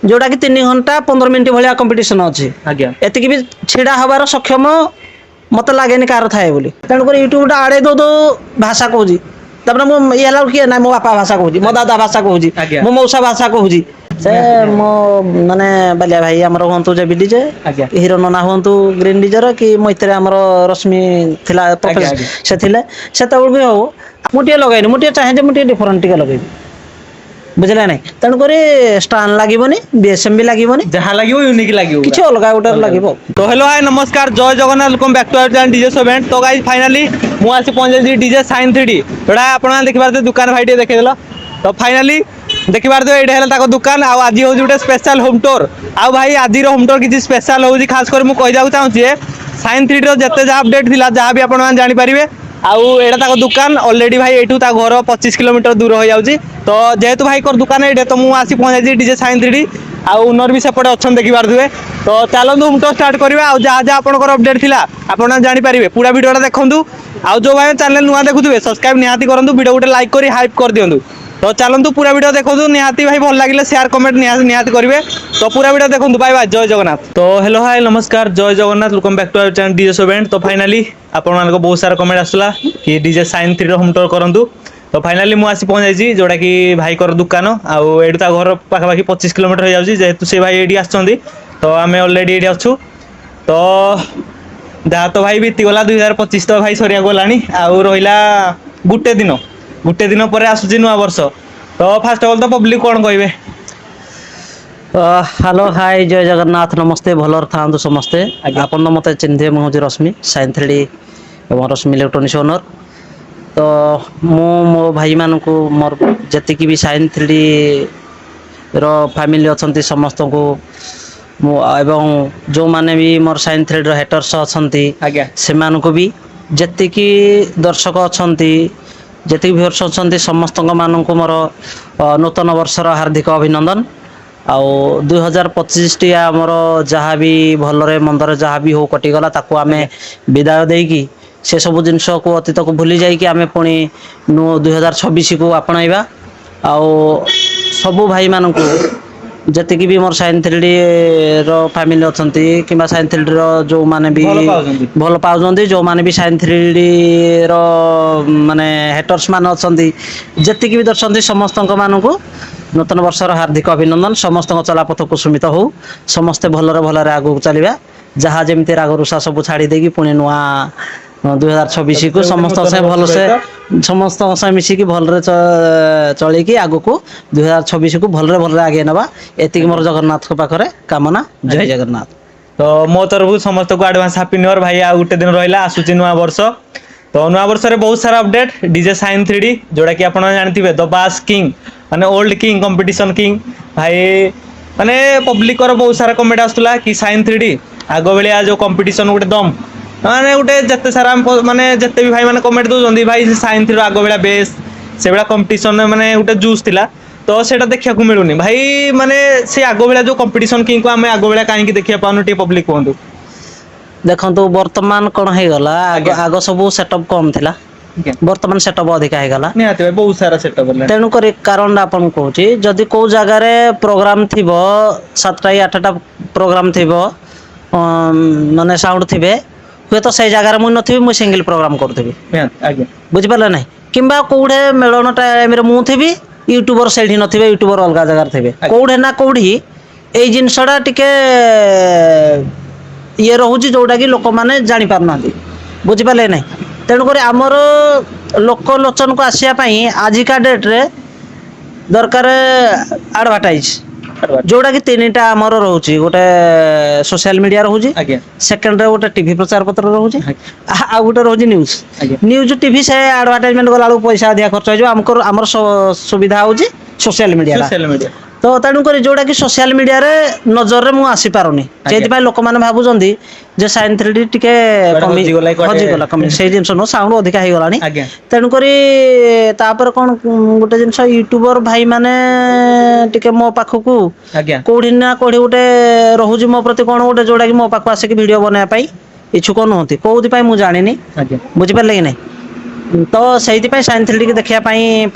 जोटा कि 3 घंटा 15 मिनिट भाया कंपटीशन अच्छी एतिक भी छिड़ा हबार सक्षम मत लगे कार थाए बोली तेणुक यूट्यूब आड़े दो भाषा कहूँ ये किए ना मो बापा भाषा कहूँ मो दादा भाषा कहूँ मो मौसा भाषा कहूँ से मो माने बालिया भाई आमर हूँ जे डीजे हिरो नना हूँ ग्रीन डीजर कि मैत्री आमर रश्मि थिला से भी हो मुझे लगेनि मुझे चाहे मुझे डिफरेंट टे लगे बुझे ना तेणुक स्टान लगे बीएसएम भी लगे जहाँ लगे यूनिक लगे किसी अलग गोटे लगे। तो हेलो हाय नमस्कार जय Jagannath welcome back to our channel DJ show event. तो गाइस फाइनली मु आसी पहुंचे डीजे साइन 3D जोड़ा आपन देखि पारते दुकान भाई टे देखेदेला। तो फाइनली देखि पारते एडे हला ताको दुकान आ आज हो गुटे स्पेशल होम टूर आ भाई आज रो होम टूर किछि स्पेशल होउजी खास कर मु कहि जाउ चाहू छी साइन 3D रो जते जा अपडेट थिला जहाँ भी आपन जानि परिबे आउ एटा ताको दुकान ऑलरेडी भाई एठू ता घर 25 किलोमीटर दूर हो जाउची। तो जेहेतु भाई कर दुकान एडे तो मु आसी पहुंचे डीजे साइन 3D आउ ओनर भी सेपटे अच्छन देखि पारथुए। तो चलतु होम टूर स्टार्ट करबा आ जहाँ जहाँ आपनकर अपडेट थिला आपन जानि परिबे पूरा वीडियोटा देखंतु आउ जो भाई चैनल नुआ देखुथुबे सब्सक्राइब निहाती करंतु वीडियो गुटे लाइक करी हाइप कर दियंतु। तो चलतु पूरा वीडियो देखंतु निहाती भाई भल लागिले शेयर कमेंट निहाती करिवे। तो पूरा वीडियो देखंतु बाय बाय जय जगन्नाथ। तो हेलो हाय नमस्कार जय Jagannath welcome back to our channel DJ show event. तो फाइनली आपन मानको बहुत सारा कमेंट आसला कि डीजे साइन 3 रो होम टूर करंतु। तो फाइनली मु आसी पहुंच जाइए जोटा कि भाई कर दुकान आउ एडू ता घर पाखापाखि 25 किलोमीटर हो जाउची जेहेतु से भाई एडी आछंदी। तो आमे ऑलरेडी एडी अछु। तो जहाँ तो भाई बीती गला 2025 तो भाई सरिया गलानी आउ रहिला गुटे दिन पर आसुची नुआ वर्ष। तो फास्ट ऑफ ऑल तो पब्लिक कोन कहबे हेलो हाय जय जगन्नाथ नमस्ते भलर था समस्ते आपन तो मत चिन्हे मुझे रश्मि साइन 3D एवं रश्मि इलेक्ट्रोनिक्स ओनर। तो मो भाई मान को मोर जी भी साइन 3D रो फैमिली अच्छा समस्त को एवं जो माने भी मोर साइन 3D रो हेटर्स अच्छा से को भी जी दर्शक अच्छा जी व्यूअर्स अच्छा समस्त मान को मोर नूतन वर्षर हार्दिक अभिनंदन। आउ 2025 टी आमर जहाँ भी भलरे मंदरे जहाँ भी हो कटिगला ताको आमे विदाय देकी से सब जिनस को अतीत को भूली जाइए आम पुणी 2026 को आपणा आउ सबू भाई मान को जी भी मोर साइन 3D रो फैमिली अच्छा कि साइन 3D रो जो माने भी भल पाँच जो माने भी साइन 3D रो माने हेटर्स मान अच्छा जी भी दर्शन समस्त मान को नूतन वर्षर हार्दिक अभिनंदन। समस्त चलापथ कुसुमित हो समस्ते भलरे भलरे आगू चलवा जहाँ जमी राग रुषा सब छाड़ी देगी पुणी नुआ 2026 को समस्त से भल से समस्त से मिसिकी भलरे चलिकी आगु को 2026 को भलरे भलरे आगे नवा एतिक मोर जगन्नाथ को पाखरे कामना जय जगन्नाथ। तो मो तरफ समस्त को एडवांस हैप्पी न्यू ईयर भाई आ गुटे दिन रहिला आसुची नुआ वर्ष। तो नुआ वर्ष रे बहुत सारा अपडेट डीजे साइन 3D जोड़ा कि आपन जानथिबे द बास किंग माने ओल्ड किंग कंपटीशन किंग भाई माने पब्लिक कर बहुत सारा कमेंट आसुला कि साइन 3D आगो बेलिया जो कंपटीशन गुटे दम माने गुटे जत्ते सारा माने जत्ते भी भाई माने कमेंट दोजंदी भाई साइन 3 आगो बेलिया बेस से बेला कंपटीशन माने गुटे जूस थिला। तो सेटा देखिया को मिलुनी भाई माने से आगो बेलिया जो कंपटीशन किंग को आमे आगो बेलिया काहे कि देखिया पानु टी पब्लिक कोंदु देखो वर्तमान कौन है गला आगो सब सेटअप कम थिला वर्तमान सेटअप अधिक है गला बहुत सारा सेटअप तेणु कर कारण आपन कहूँ जदि को जगार प्रोग्राम थी 7टा 8टा प्रोग्राम थी माने साउंड थे हुए तो से जगार मुझे नी मुझे सिंगल प्रोग्राम करी बुझिपारे ना कि कौटे मेलन टाइम मुझे यूट्यूबर से थे यूट्यूबर अलग जगार थे कौटे ना कौटी यही जिनसटा टिके ये रोचे जोटा कि लोक मैंने जापार ना बुझिपारे ना तेणुक आमर लोक लोचन को आसापी आजिका डेट्रे दरकार आडभाटाइज जोटा कि 3टा आमर रोचे गोटे सोशल मीडिया रोचे सेकेंड रे गोटे टीवी प्रचार पत्र रोचे आ गोटे रोचे न्यूज टीवी से आडभाटाइजमेंट गला पैसा अधिक खर्च हो आमर सुविधा हो सोशल मीडिया। तो तेणुक जोटा कि सोशल मीडिया रे नजर रे मुझे आसी पारुनी से लोक मैंने भावुंट जे साइन 3D टिके हजिगला कमी से जिन साउंड अधिका हो गलानी तेणुक कौन गोटे जिन यूट्यूबर भाई माने टिके मो पाखक कौटी ना कौटी गोटे रोज मो प्रति कौन गोटे जोटा कि मो पाख आसिक वीडियो बनाया इच्छुक नुहति कौन मुझे जानी बुझिपारे कि नहीं ତ ସେଇଥିପାଇଁ ସାଇନ୍ 3D କି ଦେଖିବା ପାଇଁ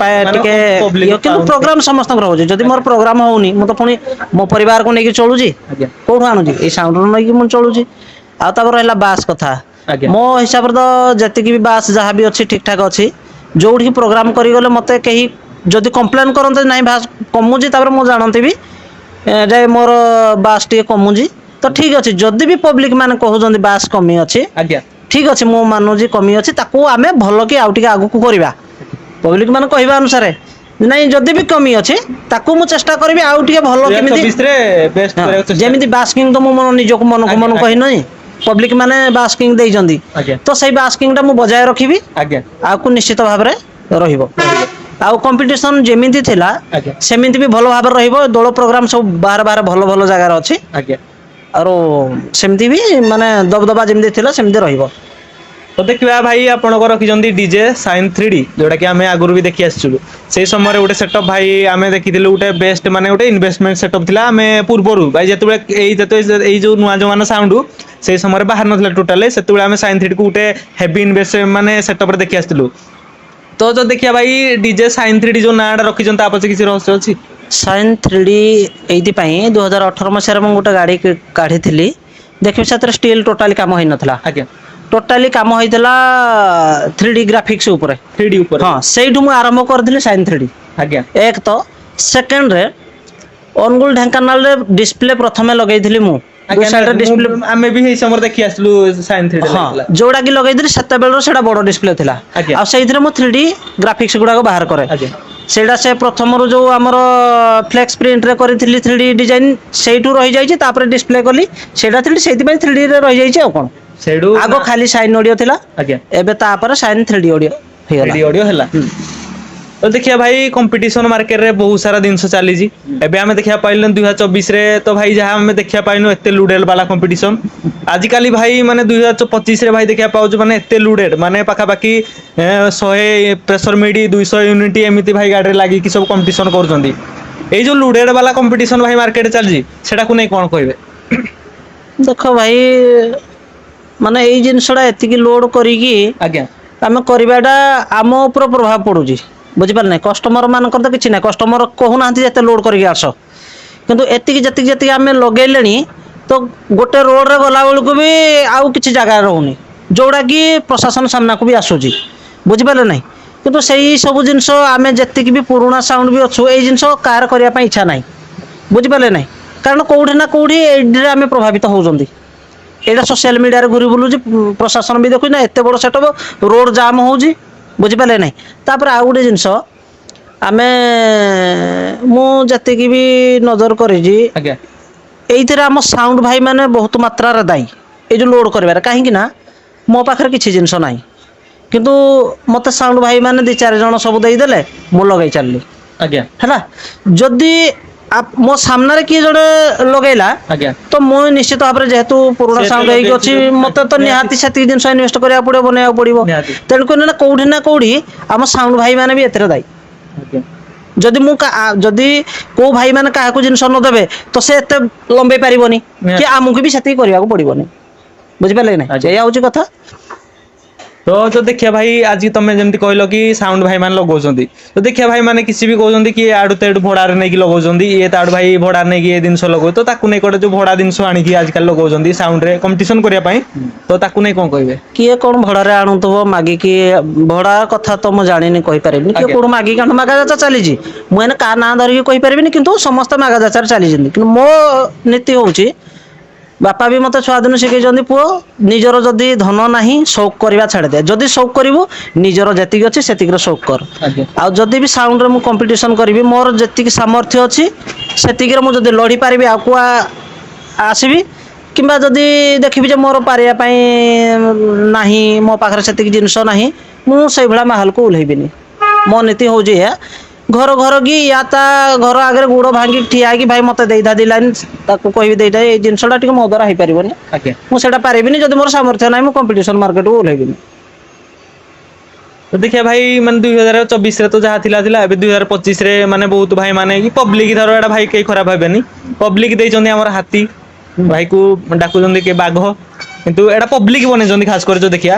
ଟିକେ public କିନ୍ତୁ ପାଉନି। ପ୍ରୋଗ୍ରାମ ସମସ୍ତଙ୍କର ହଉଛି ଯଦି ମୋର ପ୍ରୋଗ୍ରାମ ହଉନି ମୁଁ ତ ପୁଣି ମୋ ପରିବାରକୁ ନେଇକି ଚଳୁଛି ଆଜ୍ଞା କୋଉଠୁ ଆଣୁଛି ଏଇ ସାଉଣ୍ଡରୁ ନେଇକି ମୁଁ ଚଳୁଛି। ଆଉ ତାପରେ ରହିଲା ବାସ୍ କଥା ଆଜ୍ଞା ମୋ ହିସାବରେ ତ ଯେତିକି ବି ବାସ୍ ଯାହା ବି ଅଛି ଠିକ ଠାକ ଅଛି ଯୋଉଠିକି ପ୍ରୋଗ୍ରାମ କରିଗଲେ ମତେ କେହି ଯଦି କମ୍ପ୍ଲେନ କରନ୍ତେ ନାଇଁ ବାସ୍ କମୁଛି ତାପରେ ମୁଁ ଜାଣନ୍ତି ଯେ ମୋର ବାସ୍ ଟିକେ କମୁଛି ତ ଠିକ ଅଛି ଯଦି ବି ପବ୍ଲିକ ମାନେ କହୁଛନ୍ତି ବାସ୍ କମି ଅଛି ଆଜ୍ଞା ଠିକ ଅଛି ମୁଁ ମାନୁଛି କମି ଅଛି ତାକୁ ଆମେ ଭଲ କି ଆଉ ଟିକେ ଆଗକୁ କରିବା ପବ୍ଲିକ ମାନେ କହିବା ଅନୁସାରେ ନାଇଁ ଯଦି ବି କମି ଅଛି ତାକୁ ମୁଁ ଚେଷ୍ଟା କରିବି ଆଉ ଟିକେ ଭଲ କେମିତି 2024 ରେ ବେଷ୍ଟ ହଁ କରିବାକୁ ଚେଷ୍ଟା ଯେମିତି ବାସ୍କିଂ ତ ମୁଁ ମୋ ନିଜକୁ ମନକୁ ଆଜ୍ଞା ମନ ଆଜ୍ଞା କହିନହିଁ ପବ୍ଲିକ ମାନେ ବାସ୍କିଂ ଦେଇଛନ୍ତି ଆଜ୍ଞା ତ ସେଇ ବାସ୍କିଂ ଟା ମୁଁ ବଜାୟ ରଖିବି ଆଜ୍ଞା ଆକୁ ନିଶ୍ଚିତ ଭାବରେ ରହିବ ରହିବ ଆଉ କମ୍ପିଟିସନ ଯେମିତି ଥିଲା ଆଜ୍ଞା ସେମିତି ବି ଭଲ ଭାବରେ ରହିବ ଦୋଳ ପ୍ରୋଗ୍ରାମ ସବୁ ବାହାର ବାହାର ଭଲ ଭଲ ଜାଗାରେ ଅଛି ଆଜ୍ଞା ଆଉ ସେମିତି ବି ମାନେ ଦବଦବା ଯେମିତି ଥିଲା ସେମିତି ରହିବ। ତ ଦେଖିବା ଭାଇ ଆପଣଙ୍କ ରଖିଛନ୍ତି ଡିଜେ ସାଇନ୍ 3D ଯୋଉଟା କି ଆମେ ଆଗରୁ ବି ଦେଖି ଆସିଛୁ ସେଇ ସମୟରେ ଗୋଟେ ସେଟଅପ୍ ଭାଇ ଆମେ ଦେଖିଥିଲୁ ଗୋଟେ ବେଷ୍ଟ ମାନେ ଗୋଟେ ଇନଭେଷ୍ଟମେଣ୍ଟ ସେଟଅପ୍ ଥିଲା ଆମେ ପୂର୍ବରୁ ଭାଇ ଯେତେବେଳେ ଏଇ ଯୋଉ ନୂଆ ଯୋଉମାନ ସାଉଣ୍ଡ ସେଇ ସମୟରେ ବାହାର ନଥିଲା ଟୋଟାଲି ସେତେବେଳେ ଆମେ ସାଇନ୍ 3D କୁ ଗୋଟେ ହେଭି ଇନଭେଷ୍ଟ ମାନେ ସେଟଅପରେ ଦେଖି ଆସିଥିଲୁ ତ ଯଦି ଦେଖିବା ଭାଇ ଡିଜେ ସାଇନ୍ 3D ଯୋଉ ନାଁଟା ରଖିଛନ୍ତି ତା ପଛରେ କିଛି ରହସ୍ୟ ଅଛି? ସାଇନ୍ 3D ଏଇଥିପାଇଁ 2018 ମସିହାରେ ମୁଁ ଗୋଟେ ଗାଡ଼ି କାଢ଼ିଥିଲି ଦେଖିବି ସେଥିରେ ଷ୍ଟିଲ୍ ଟୋଟାଲି କାମ ହେଇନଥିଲା ଆଜ୍ଞା ଟୋଟାଲି କାମ ହେଇଥିଲା 3D ଗ୍ରାଫିକ୍ସ ଉପରେ 3D ଉପରେ ହଁ ସେଇଠୁ ମୁଁ ଆରମ୍ଭ କରିଥିଲି ସାଇନ୍ 3D ଆଜ୍ଞା ଏକ ତ ସେକେଣ୍ଡରେ ଅନୁଗୁଳ ଢେଙ୍କାନାଳରେ ଡିସପ୍ଲେ ପ୍ରଥମେ ଲଗେଇଥିଲି ମୁଁ ଦୁଇ ଆଜ୍ଞା ସାଇଡରେ ମୁଁ ଡିସପ୍ଲେ ଆମେ ବି ସେଇ ସମୟରେ ଦେଖି ଆସିଲୁ ସାଇନ୍ 3D ହଁ ଲାଗିଥିଲା ଯୋଉଟା କି ଲଗେଇଥିଲି ସେତେବେଳର ସେଇଟା ବଡ ଡିସପ୍ଲେ ଥିଲା ଆଜ୍ଞା ଆଉ ସେଇଥିରେ ମୁଁ 3D ଗ୍ରାଫିକ୍ସ ଗୁଡାକ ବାହାର କରେ ଆଜ୍ଞା ସେଇଟା ସେ ପ୍ରଥମରୁ ଯୋଉ ଆମର ଫ୍ଲେକ୍ସ ପ୍ରିଣ୍ଟରେ କରିଥିଲି 3D ଡିଜାଇନ ସେଇଠୁ ରହିଯାଇଛି ତାପରେ ଡିସପ୍ଲେ କଲି ସେଇଟା ଥିଲି ସେଇଥିପାଇଁ 3D ରେ ରହିଯାଇଛି ଆଉ କଣ ସେଇଠୁ ଆଗ ନା ଖାଲି ସାଇନ୍ ଅଡିଓ ଥିଲା ଆଜ୍ଞା ଏବେ ତାପରେ ସାଇନ୍ 3D ଅଡିଓ ହେଇଗଲା 3D ଅଡିଓ ହେଲା ତ ଦେଖିବା ଭାଇ କମ୍ପିଟିସନ ମାର୍କେଟରେ ବହୁତ ସାରା ଜିନିଷ ଚାଲିଛି ଏବେ ଆମେ ଦେଖିବା ପାଇଲୁ 2024 ରେ ତ ଭାଇ ଯାହା ଆମେ ଦେଖିବା ପାଇନୁ ଏତେ ଲୁଡେଲ ବାଲା କମ୍ପିଟିସନ ଆଜିକାଲି ଭାଇ ମାନେ 2025 ରେ ଭାଇ ଦେଖିବା ପାଉଛୁ ମାନେ ଏତେ ଲୁଡେଡ ମାନେ ପାଖାପାଖି 100 ପ୍ରେସର ମିଡି 200 ୟୁନିଟ୍ ଏମିତି ଭାଇ ଗାଡ଼ିରେ ଲାଗିକି ସବୁ କମ୍ପିଟିସନ କରୁଛନ୍ତି ଏଇ ଯୋଉ ଲୁଡେଡ ବାଲା କମ୍ପିଟିସନ ଭାଇ ମାର୍କେଟରେ ଚାଲିଛି ସେଟାକୁ ନେଇ କଣ କହିବେ? ଦେଖ ଭାଇ ମାନେ ଏଇ ଜିନିଷଟା ଏତିକି ଲୋଡ କରିକି ଆଜ୍ଞା ଆମେ କରିବାଟା ଆମ ଉପରେ ପ୍ରଭାବ ପଡୁଛି ବୁଝିପାରିଲେ ନାଇଁ କଷ୍ଟମର ମାନଙ୍କର ତ କିଛି ନାହିଁ କଷ୍ଟମର କହୁନାହାନ୍ତି ଏତେ ଲୋଡ କରିକି ଆସ କିନ୍ତୁ ଏତିକି ଯେତିକି ଆମେ ଲଗେଇଲେଣି ତ ଗୋଟେ ରୋଡରେ ଗଲା ବେଳକୁ ବି ଆଉ କିଛି ଜାଗା ରହୁନି ଯୋଉଟା କି ପ୍ରଶାସନ ସାମ୍ନାକୁ ବି ଆସୁଛି ବୁଝିପାରିଲେ ନାହିଁ କିନ୍ତୁ ସେଇ ସବୁ ଜିନିଷ ଆମେ ଯେତିକି ବି ପୁରୁଣା ସାଉଣ୍ଡ ବି ଅଛୁ ଏଇ ଜିନିଷ କାହାର କରିବା ପାଇଁ ଇଚ୍ଛା ନାହିଁ ବୁଝିପାରିଲେ ନାହିଁ କାରଣ କୋଉଠି ନା କୋଉଠି ଏଇଥିରେ ଆମେ ପ୍ରଭାବିତ ହଉଛନ୍ତି ଏଇଟା ସୋସିଆଲ ମିଡିଆରେ ଘୁରି ବୁଲୁଛି ପ୍ରଶାସନ ବି ଦେଖୁଛି ନା ଏତେ ବଡ ସେଟଅପ ରୋଡ ଜାମ ହଉଛି ବୁଝିପାରିଲେ ନାହିଁ ତାପରେ ଆଉ ଗୋଟେ ଜିନିଷ ଆମେ ମୁଁ ଯେତିକି ବି ନଜର କରିଛି ଆଜ୍ଞା ଏଇଥିରେ ଆମ ସାଉଣ୍ଡ ଭାଇ ମାନେ ବହୁତ ମାତ୍ରାରେ ଦାୟୀ ଏଇ ଯୋଉ ଲୋଡ କରିବାରେ କାହିଁକି ନା ମୋ ପାଖରେ କିଛି ଜିନିଷ ନାହିଁ କିନ୍ତୁ ମତେ ସାଉଣ୍ଡ ଭାଇ ମାନେ 2-4 ଜଣ ସବୁ ଦେଇଦେଲେ ମୁଁ ଲଗେଇ ଚାଲିଲି ଆଜ୍ଞା ହେଲା ଯଦି ମୋ ସାମ୍ନାରେ କିଏ ଜଣେ ଲଗେଇଲା ଆଜ୍ଞା ତ ମୁଁ ନିଶ୍ଚିତ ଭାବରେ ଯେହେତୁ ପୁରୁଣା ସେ ଏତେ ସାଉଣ୍ଡ ହେଇକି ଲଗେଇଛି ଅଛି ଯଦି ମତେ ତ ନିହାତି ସେତିକି ଜିନିଷ ଇନଭେଷ୍ଟ କରିବାକୁ ପଡିବ ବନେଇବାକୁ ପଡିବ ନିହାତି ତେଣୁକରି କୋଉଠି ନା କୋଉଠି ଆମ ସାଉଣ୍ଡ ଭାଇ ମାନେ ବି ଏଥିରେ ଦାୟୀ ଆଜ୍ଞା ଯଦି ମୁଁ ଯଦି କୋଉ ଭାଇ ମାନେ କାହାକୁ ଜିନିଷ ନ ଦେବେ ତ ସେ ଏତେ ଲମ୍ବେଇ ପାରିବନି କି ନିହାତି ଆମକୁ ବି ସେତିକି କରିବାକୁ ପଡିବନି ବୁଝିପାରିଲେ କି ନାଇଁ ଆଜ୍ଞା ଏଇଆ ହଉଛି କଥା ତ ଯଦି ଦେଖିବା ଭାଇ ଆଜି ତମେ ଯେମିତି କହିଲ କି ସାଉଣ୍ଡ ଭାଇ ମାନେ ଲଗାଉଛନ୍ତି ତ ଦେଖିବା ଭାଇ ମାନେ କିଛି ବି କହୁଛନ୍ତି କି ଆଡୁ ତ ଏଠୁ ଭଡାରେ ନେଇକି ଲଗାଉଛନ୍ତି ଇଏ ତ ଆଡୁ ଭାଇ ଭଡାରେ ନେଇକି ଏ ଜିନିଷ ଲଗାଉ ତ ତାକୁ ନେଇ ଗୋଟେ ଯୋଉ ଭଡା ଜିନିଷ ଆଣିକି ଆଜିକାଲି ଲଗାଉଛନ୍ତି ସାଉଣ୍ଡ ରେ କମ୍ପିଟିସନ କରିବା ପାଇଁ ତ ତାକୁ ନେଇ କଣ କହିବେ? କିଏ କଣ ଭଡାରେ ଆଣୁଥିବ ମାଗିକି ଭଡା କଥା ତ ମୁଁ ଜାଣିନି କହିପାରିବିନି କିଏ ଆଜ୍ଞା କୋଉଠୁ ମାଗିକି ଆଣୁ ମାଗା ଯାଚ ଚାଲିଛି ମୁଁ ଏଇନା କାହା ନାଁ ଧରିକି କହିପାରିବିନି କିନ୍ତୁ ସମସ୍ତେ ମାଗା ଯାଚାରେ ଚାଲିଛନ୍ତି କିନ୍ତୁ ମୋ ନୀତି ହଉଛି ବାପା ବି ମତେ ଛୁଆଦିନୁ ଶିଖେଇଛନ୍ତି ପୁଅ ନିଜର ଯଦି ଧନ ନାହିଁ ସଉକ କରିବା ଛାଡ଼ିଦେ ଯଦି ସଉକ କରିବୁ ନିଜର ଯେତିକି ଅଛି ସେତିକିର ସଉକ କର ଆଜ୍ଞା ଆଉ ଯଦି ବି ସାଉଣ୍ଡରେ ମୁଁ କମ୍ପିଟିସନ କରିବି ମୋର ଯେତିକି ସାମର୍ଥ୍ୟ ଅଛି ସେତିକିରେ ମୁଁ ଯଦି ଲଢି ପାରିବି ଆଉ କୁଆ ଆସିବି କିମ୍ବା ଯଦି ଦେଖିବି ଯେ ମୋର ପାରିବା ପାଇଁ ନାହିଁ ମୋ ପାଖରେ ସେତିକି ଜିନିଷ ନାହିଁ ମୁଁ ସେଇଭଳିଆ ମାହଲକୁ ଓହ୍ଲେଇବିନି ମୋ ନୀତି ହଉଛି ଏହା ଘର କି ୟା ତା ଘର ଆଗରେ ଗୋଡ ଭାଙ୍ଗିକି ଠିଆ ହେଇକି ଭାଇ ମତେ ଦେଇଥା ଦି ଲାଇନ ତାକୁ କହିବି ଦେଇଥା ଏଇ ଜିନିଷଟା ଟିକେ ମୋ ଦ୍ୱାରା ହେଇପାରିବନି ଆଜ୍ଞା ମୁଁ ସେଇଟା ପାରିବିନି ଯଦି ମୋର ସାମର୍ଥ୍ୟ ନାହିଁ ମୁଁ କମ୍ପିଟିସନ ମାର୍କେଟକୁ ଓହ୍ଲେଇବିନି ତ ଦେଖିବା ଭାଇ ମାନେ 2024 ରେ ତ ଯାହା ଥିଲା ଏବେ 2025 ରେ ମାନେ ବହୁତ ଭାଇ ମାନେ କି ପବ୍ଲିକ ଧର ଏଟା ଭାଇ କେହି ଖରାପ ଭାବେନି ପବ୍ଲିକ ଦେଇଛନ୍ତି ଆମର ହାତୀ ଭାଇ କୁ ଡାକୁଛନ୍ତି କିଏ ବାଘ କିନ୍ତୁ ଏଟା ପବ୍ଲିକ ବନେଇଛନ୍ତି ଖାସ କରି ଯୋଉ ଦେଖିବା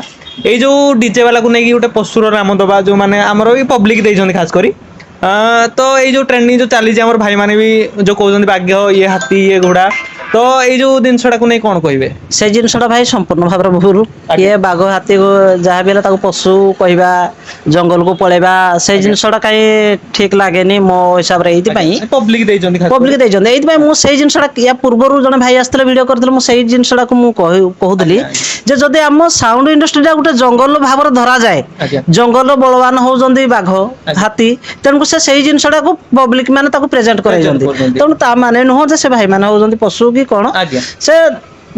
ଏଇ ଯୋଉ ଡିଜେ ବାଲାକୁ ନେଇକି ଗୋଟେ ପଶୁର ନାମ ଦବା ଯୋଉ ମାନେ ଆମର ବି ପବ୍ଲିକ ଦେଇଛନ୍ତି ଖାସ କରି ତ ଏଇ ଯୋଉ ଟ୍ରେଣ୍ଡିଂ ଯୋଉ ଚାଲିଛି ଆମର ଭାଇମାନେ ବି ଯୋଉ କହୁଛନ୍ତି ବାଘ ଇଏ ହାତୀ ଇଏ ଘୋଡ଼ା ତ ଏଇ ଯୋଉ ଜିନିଷଟାକୁ ନେଇ କଣ କହିବେ? ସେ ଜିନିଷଟା ଭାଇ ସମ୍ପୂର୍ଣ୍ଣ ଭାବରେ ଭୁଲ। ଆଜ୍ଞା କିଏ ବାଘ ହାତୀ ଯାହା ବି ହେଲେ ତାକୁ ପଶୁ କହିବା, ଜଙ୍ଗଲକୁ ପଳେଇବା ସେଇ ଆଜ୍ଞା ଜିନିଷଟା କାହିଁ ଠିକ ଲାଗେନି ମୋ ହିସାବରେ। ଆଜ୍ଞା ଏଇଥିପାଇଁ ପବ୍ଲିକ ଦେଇଛନ୍ତି ଖାସ କରି ପବ୍ଲିକ ଦେଇଛନ୍ତି, ଏଇଥିପାଇଁ ମୁଁ ସେଇ ଜିନିଷଟା ୟା ପୂର୍ବରୁ ଜଣେ ଭାଇ ଆସିଥିଲେ ଭିଡ଼ିଓ କରିଥିଲେ, ମୁଁ ସେଇ ଜିନିଷଟାକୁ ମୁଁ କହୁଥିଲି ଆଜ୍ଞା ଆଜ୍ଞା ଯେ ଯଦି ଆମ ସାଉଣ୍ଡ ଇଣ୍ଡଷ୍ଟ୍ରିଟା ଗୋଟେ ଜଙ୍ଗଲ ଭାବରେ ଧରାଯାଏ, ଆଜ୍ଞା ଜଙ୍ଗଲ ବଳବାନ ହଉଛନ୍ତି ବାଘ ଆଜ୍ଞା ହାତୀ, ତେଣୁ ସେଇ ଜିନିଷଟାକୁ ପବ୍ଲିକ ମାନେ ତାକୁ ପ୍ରେଜେଣ୍ଟ କରାଇଛନ୍ତି। କରୁଛନ୍ତି ତେଣୁ ତା ମାନେ ନୁହଁ ଯେ ସେ ଭାଇମାନେ ହଉଛନ୍ତି ପଶୁ କି କଣ, ଆଜ୍ଞା ସେ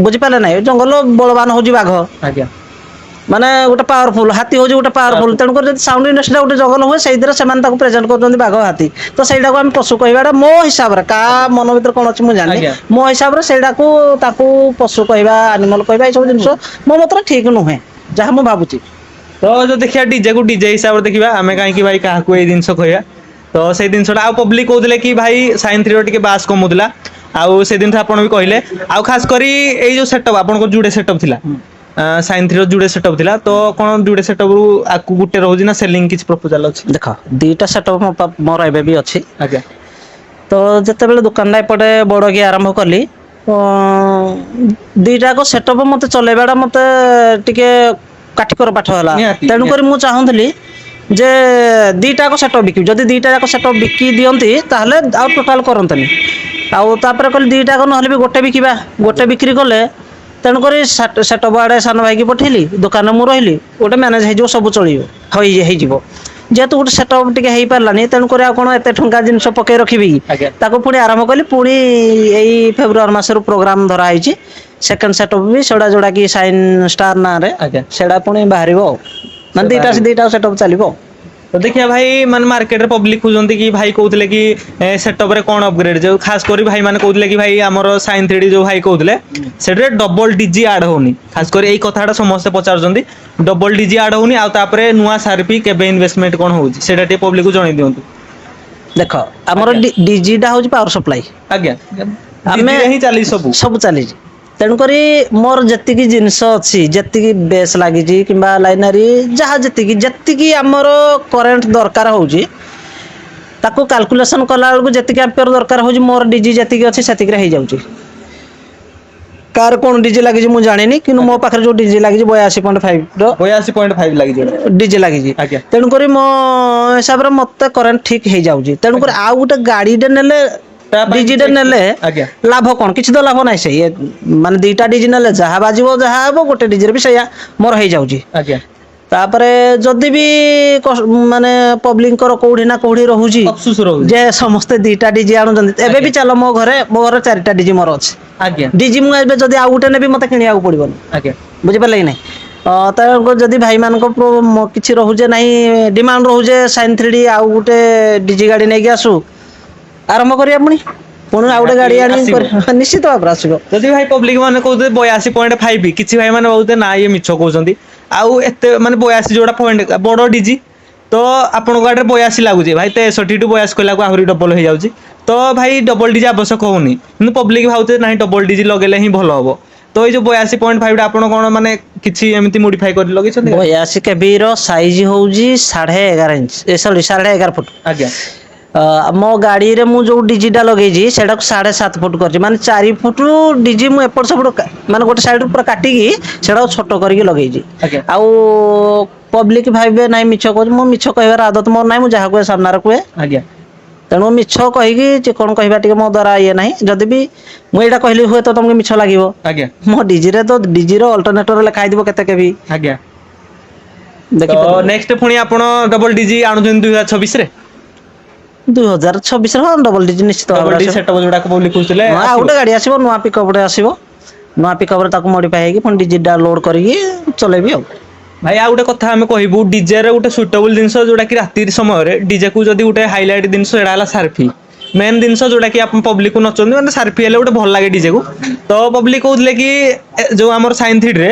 ବୁଝିପାରିଲେ ନାହିଁ, ଜଙ୍ଗଲ ବଳବାନ ହଉଛି ବାଘ ଆଜ୍ଞା ମାନେ ଗୋଟେ ପାୱାରଫୁଲ, ହାତୀ ହଉଛି ଗୋଟେ ପାୱାରଫୁଲ, ତେଣୁକରି ଯଦି ସାଉଣ୍ଡ ଇଣ୍ଡଷ୍ଟ୍ରିଟା ଗୋଟେ ଜଙ୍ଗଲ ହୁଏ ସେଇଥିରେ ସେମାନେ ତାକୁ ପ୍ରେଜେଣ୍ଟ କରୁଛନ୍ତି ବାଘ ହାତୀ, ତ ସେଇଟାକୁ ଆମେ ପଶୁ କହିବାଟା ମୋ ହିସାବରେ, କାହା ଆଜ୍ଞା ମନ ଭିତରେ କଣ ଅଛି ମୁଁ ଜାଣିନି, ଆଜ୍ଞା ମୋ ହିସାବରେ ସେଇଟାକୁ ତାକୁ ପଶୁ କହିବା, ଆନିମଲ କହିବା, ଏଇ ସବୁ ଜିନିଷ ମୋ ମତରେ ଠିକ ନୁହେଁ, ଯାହା ମୁଁ ଭାବୁଛି। ତ ଯୋଉ ଦେଖିବା ଡିଜେ କୁ ଡିଜେ ହିସାବରେ ଦେଖିବା, ଆମେ କାହିଁକି ଭାଇ କାହାକୁ ଏଇ ଜିନିଷ କହିବା। ତ ସେଇ ଜିନିଷଟା ଆଉ ପବ୍ଲିକ କହୁଥିଲେ କି ଭାଇ ସାଇନ୍ସ ର ଟିକେ ବାସ୍ କମୁଥିଲା, ଆଉ ସେ ଜିନିଷ ଆପଣ ବି କହିଲେ, ଆଉ ଖାସ କରି ଏଇ ଯୋଉ ସେଟଅପ୍ ଆପଣଙ୍କର ଯୁଡେ ସେଟଅପ୍ ଥିଲା ସାଇନ୍ସ ର ଯୁଡେ ସେଟଅପ୍ ଥିଲା, ତ କଣ ଯୁଡେ ସେଟଅପ୍ ରୁ ଆକୁ ଗୋଟେ ରହୁଛି ନା ସେଲିଂ କିଛି ପ୍ରପୋଜାଲ ଅଛି? ଦେଖ ଦିଟା ସେଟଅପ୍ ମୋର ଏବେ ବି ଅଛି। ଆଜ୍ଞା ତ ଯେତେବେଳେ ଦୋକାନଟା ଏପଟେ ବଡ଼ କି ଆରମ୍ଭ କଲି, ଦିଟାକ ସେଟଅପ୍ ମୋତେ ଚଲେଇବାଟା ମୋତେ ଟିକେ କାଠିକର ପାଠ ହେଲା, ନିହାତି ତେଣୁକରି ନିହାତି ମୁଁ ଚାହୁଁଥିଲି ଯେ ଦିଟାକ ସେଟଅପ୍ ବିକିବି, ଯଦି ଦିଟା ଯାକ ସେଟଅପ୍ ବିକି ଦିଅନ୍ତି ତାହେଲେ ଆଉ ଟୋଟାଲ କରନ୍ତେନି, ଆଉ ତାପରେ କହିଲି ଦିଟାକ ନହେଲେ ବି ଗୋଟେ ବିକିବା, ଗୋଟେ ଆଜ୍ଞା ବିକ୍ରି କଲେ ତେଣୁକରି ସେଟଅପ୍ ଆଡ଼େ ସାନ ଭାଇକି ପଠେଇଲି, ଦୋକାନରେ ମୁଁ ରହିଲି, ଗୋଟେ ମ୍ୟାନେଜ ହେଇଯିବ, ସବୁ ଚଳିବ ହେଇଯିବ। ଯେହେତୁ ଗୋଟେ ସେଟଅପ୍ ଟିକେ ହେଇପାରିଲାନି, ତେଣୁକରି ଆଉ କଣ ଏତେ ଟଙ୍କା ଜିନିଷ ପକେଇ ରଖିବି କି, ଆଜ୍ଞା ତାକୁ ପୁଣି ଆରମ୍ଭ କଲି, ପୁଣି ଏଇ ଫେବୃଆରୀ ମାସରୁ ପ୍ରୋଗ୍ରାମ ଧରା ହେଇଛି, ସେକେଣ୍ଡ ସେଟଅପ୍ ବି ସେଟା ଯୋଉଟା କି ସାଇନ୍ ଷ୍ଟାର ନାଁରେ ଆଜ୍ଞା ସେଇଟା ପୁଣି ବାହାରିବ ଆଉ, ମାନେ ସେ ବାହାରିବ ଦିଟା ସେଟଅପ୍ ଚାଲିବ। ତ ଦେଖିବା ଭାଇ ମାନେ ମାର୍କେଟରେ ପବ୍ଲିକ କହୁଛନ୍ତି କି ଭାଇ କହୁଥିଲେ କି ସେଟଅପ୍ ରେ କଣ ଅପଗ୍ରେଡ, ଯୋଉ ଖାସ କରି ଭାଇ ମାନେ କହୁଥିଲେ କି ଭାଇ ଆମର ସାଇନ୍ 3D ଯୋଉ ଭାଇ କହୁଥିଲେ ସେଠାରେ ଡବଲ ଡିଜି ଆଡ ହଉନି, ଖାସ କରି ଏଇ କଥାଟା ସମସ୍ତେ ପଚାରୁଛନ୍ତି, ଡବଲ ଡିଜି ଆଡ ହଉନି, ଆଉ ତାପରେ ନୂଆ ସାର୍ପି କେବେ ଇନଭେଷ୍ଟମେଣ୍ଟ କଣ ହଉଛି ସେଇଟା ଟିକେ ପବ୍ଲିକକୁ ଜଣେଇ ଦିଅନ୍ତୁ। ଦେଖ ଆମର ଆଜ୍ଞା ଡିଜିଟା ହଉଛି ପାୱାର ସପ୍ଲାଇ, ଆଜ୍ଞା ଆମେ ଡିଜିରେ ହିଁ ଚାଲିଛି ସବୁ ଚାଲିଛି, ତେଣୁକରି ମୋର ଯେତିକି ଜିନିଷ ଅଛି, ଯେତିକି ବେସ୍ ଲାଗିଛି କିମ୍ବା ଲାଇନାରୀ ଯାହା ଯେତିକି ଆମର କରେଣ୍ଟ ଦରକାର ହଉଛି, ତାକୁ କାଲକୁଲେସନ କଲା ବେଳକୁ ଯେତିକି ଆମ୍ପିୟର ଦରକାର ହଉଛି, ମୋର ଡିଜି ଯେତିକି ଅଛି ସେତିକିରେ ହେଇଯାଉଛି। କାର କଣ ଡିଜି ଲାଗିଛି ମୁଁ ଜାଣିନି, କିନ୍ତୁ ମୋ ଆଜ୍ଞା ପାଖରେ ଯୋଉ ଡିଜି ଲାଗିଛି 82.5 ର 82.5 ଲାଗିଛି ଏଇଟା। ଡିଜେ ଲାଗିଛି, ଆଜ୍ଞା ତେଣୁକରି ମୋ ହିସାବରେ ମତେ କରେଣ୍ଟ ଠିକ ହେଇଯାଉଛି, ତେଣୁକରି ଆଜ୍ଞା ଆଉ ଗୋଟେ ଗାଡିଟେ ନେଲେ ତା ପାଇଁ କିଛି ଡିଜିଟେ ଏକ୍ସଟ୍ରା ନେଲେ ଆଜ୍ଞା ଲାଭ କଣ, କିଛି ତ ଲାଭ ନାହିଁ, ସେଇ ମାନେ ଦିଟା ଡିଜି ନେଲେ ଯାହା ବାଜିବ ଯାହା ହବ, ଗୋଟେ ଡିଜିରେ ବି ସେଇଆ ମୋର ହେଇଯାଉଛି। ଆଜ୍ଞା ତାପରେ ଯଦି ବି ମାନେ ପବ୍ଲିକଙ୍କର କୋଉଠି ନା କୋଉଠି ରହୁଛି ଅଫସୁସ ରହୁଛି ଯେ ସମସ୍ତେ ଦିଟା ଡିଜି ଆଣୁଛନ୍ତି, ଏବେ ବି ଆଜ୍ଞା ଚାଲ ମୋ ଘରେ 4ଟା ଡିଜି ମୋର ଅଛି, ଆଜ୍ଞା ଡିଜି ମୁଁ ଏବେ ଯଦି ଆଉ ଗୋଟେ ନେବି ମତେ କିଣିବାକୁ ପଡିବନି, ଆଜ୍ଞା ବୁଝିପାରିଲେ କି ନାଇଁ। ତ ଯଦି ଭାଇମାନଙ୍କ କିଛି ରହୁଛେ ନାହିଁ ଡିମାଣ୍ଡ ରହୁଛେ ସାଇନ୍ 3D ଆଉ ଗୋଟେ ଡିଜି ଗାଡି ନେଇକି ଆସୁ, ଆରମ୍ଭ କରିବା ପୁଣି ଆଉ ଗୋଟେ ନିହାତି ଗାଡି ଆଣି ଆସିବ। ନିଶ୍ଚିତ ଭାବରେ ଆସିବ। ଯଦି ଭାଇ ପବ୍ଲିକ ମାନେ କହୁଥିଲେ 82.5, କିଛି ଭାଇ ମାନେ କହୁଥିଲେ ନା ଇଏ ମିଛ କହୁଛନ୍ତି, ଆଉ ଏତେ ମାନେ 82 ଯୋଉଟା ପଏଣ୍ଟ ବଡ ଡିଜି, ତ ଆପଣଙ୍କ ଗାଡିରେ 82 ଲାଗୁଛି, ଭାଇ 63 ଠୁ 82 କହିଲାକୁ ଆହୁରି ଡବଲ ହେଇଯାଉଛି, ତ ଭାଇ ଡବଲ ଡିଜି ଆବଶ୍ୟକ ହଉନି, କିନ୍ତୁ ପବ୍ଲିକ ଭାବୁଥିଲେ ନାହିଁ ଡବଲ ଡିଜି ଲଗେଇଲେ ହିଁ ଭଲ ହବ, ତ ଏଇ ଯୋଉ 82.5 ଟା ଆପଣ କଣ ମାନେ କିଛି ଏମିତି ମୋଡିଫାଇ କରି ଲଗେଇଛନ୍ତି ଗାଡି? 82 କେବି ର ସାଇଜ ହଉଛି 11.5 ଇଞ୍ଚ, ସରି 11.5 ଫୁଟ। ଆଜ୍ଞା ମୋ ଗାଡିରେ ମୁଁ ଯୋଉ ଡିଜିଟା ଲଗେଇଛି ସେଟାକୁ 7.5 ଫୁଟ କରିଛି, ମାନେ 4 ଫୁଟରୁ ଡିଜି ମୁଁ ଏପଟ ସେପଟ ମାନେ ଗୋଟେ ସାଇଡରୁ ପୁରା କାଟିକି ସେଟାକୁ ଛୋଟ କରିକି ଲଗେଇଛି। ଆଜ୍ଞା ଆଉ ପବ୍ଲିକ ଭାବିବେ ନାଇଁ ମିଛ କହୁଛି, ମୁଁ ମିଛ କହିବାର ଆଦତ ମୋର ନାହିଁ, ମୁଁ ଯାହା କୁହେ ସାମ୍ନାରେ କୁହେ, ଆଜ୍ଞା ତେଣୁ ମିଛ କହିକି କଣ କହିବା ଟିକେ ମୋ ଦ୍ୱାରା ଇଏ ନାହିଁ, ଯଦି ବି ମୁଁ ଏଇଟା କହିଲି ହୁଏତ ତମକୁ ମିଛ ଲାଗିବ, ଆଜ୍ଞା ମୋ ଡିଜିରେ ତ ଡିଜିର ଅଲ୍ଟରନେଟର ଲେଖା ହେଇଥିବ କେତେ କେବି ଆଜ୍ଞା ତ ଦେଖିପାରିବେ। ନେକ୍ସଟ ପୁଣି ଆପଣ ଡବଲ ଡିଜି ଆଣୁଛନ୍ତି 2026 ରେ? 2026 ହଁ ଡବଲ ଡିଜି ନିଶ୍ଚିତ ଡବଲ ଭାବରେ ଡିଜି ଆସିବ, ସେଟଅପ୍ ଯୋଉଟା ଲିଖୁଥିଲେ ହଁ ଆଉ ଆସିବ। ଗୋଟେ ଗାଡି ଆସିବ, ନୂଆ ପିକଅପ୍ ଟେ ଆସିବ, ନୂଆ ପିକଅପରେ ତାକୁ ମଡିଫାଏ ହେଇକି ପୁଣି ଡିଜି ଡାଉନଲୋଡ କରିକି ଚଲେଇବି ଆଉ। ଭାଇ ଆଉ ଗୋଟେ କଥା ଆମେ କହିବୁ, ଡିଜେ ର ଗୋଟେ ସୁଇଟେବଲ ଜିନିଷ ଯୋଉଟା କି ରାତି ସମୟରେ ଡିଜେ କୁ ଯଦି ଗୋଟେ ହାଇଲାଇଟ ଜିନିଷ ଏଇଟା ହେଲା ସାର୍ଫି, ମେନ୍ ଜିନିଷ ଯୋଉଟା କି ଆପଣ ପବ୍ଲିକ କୁ ନଚନ୍ତି, ମାନେ ସାର୍ଫି ହେଲେ ଗୋଟେ ଭଲ ଲାଗେ ଡିଜେ କୁ, ତ ପବ୍ଲିକ କହୁଥିଲେ କି ଯୋଉ ଆମର ସାଇନ୍ 3D ରେ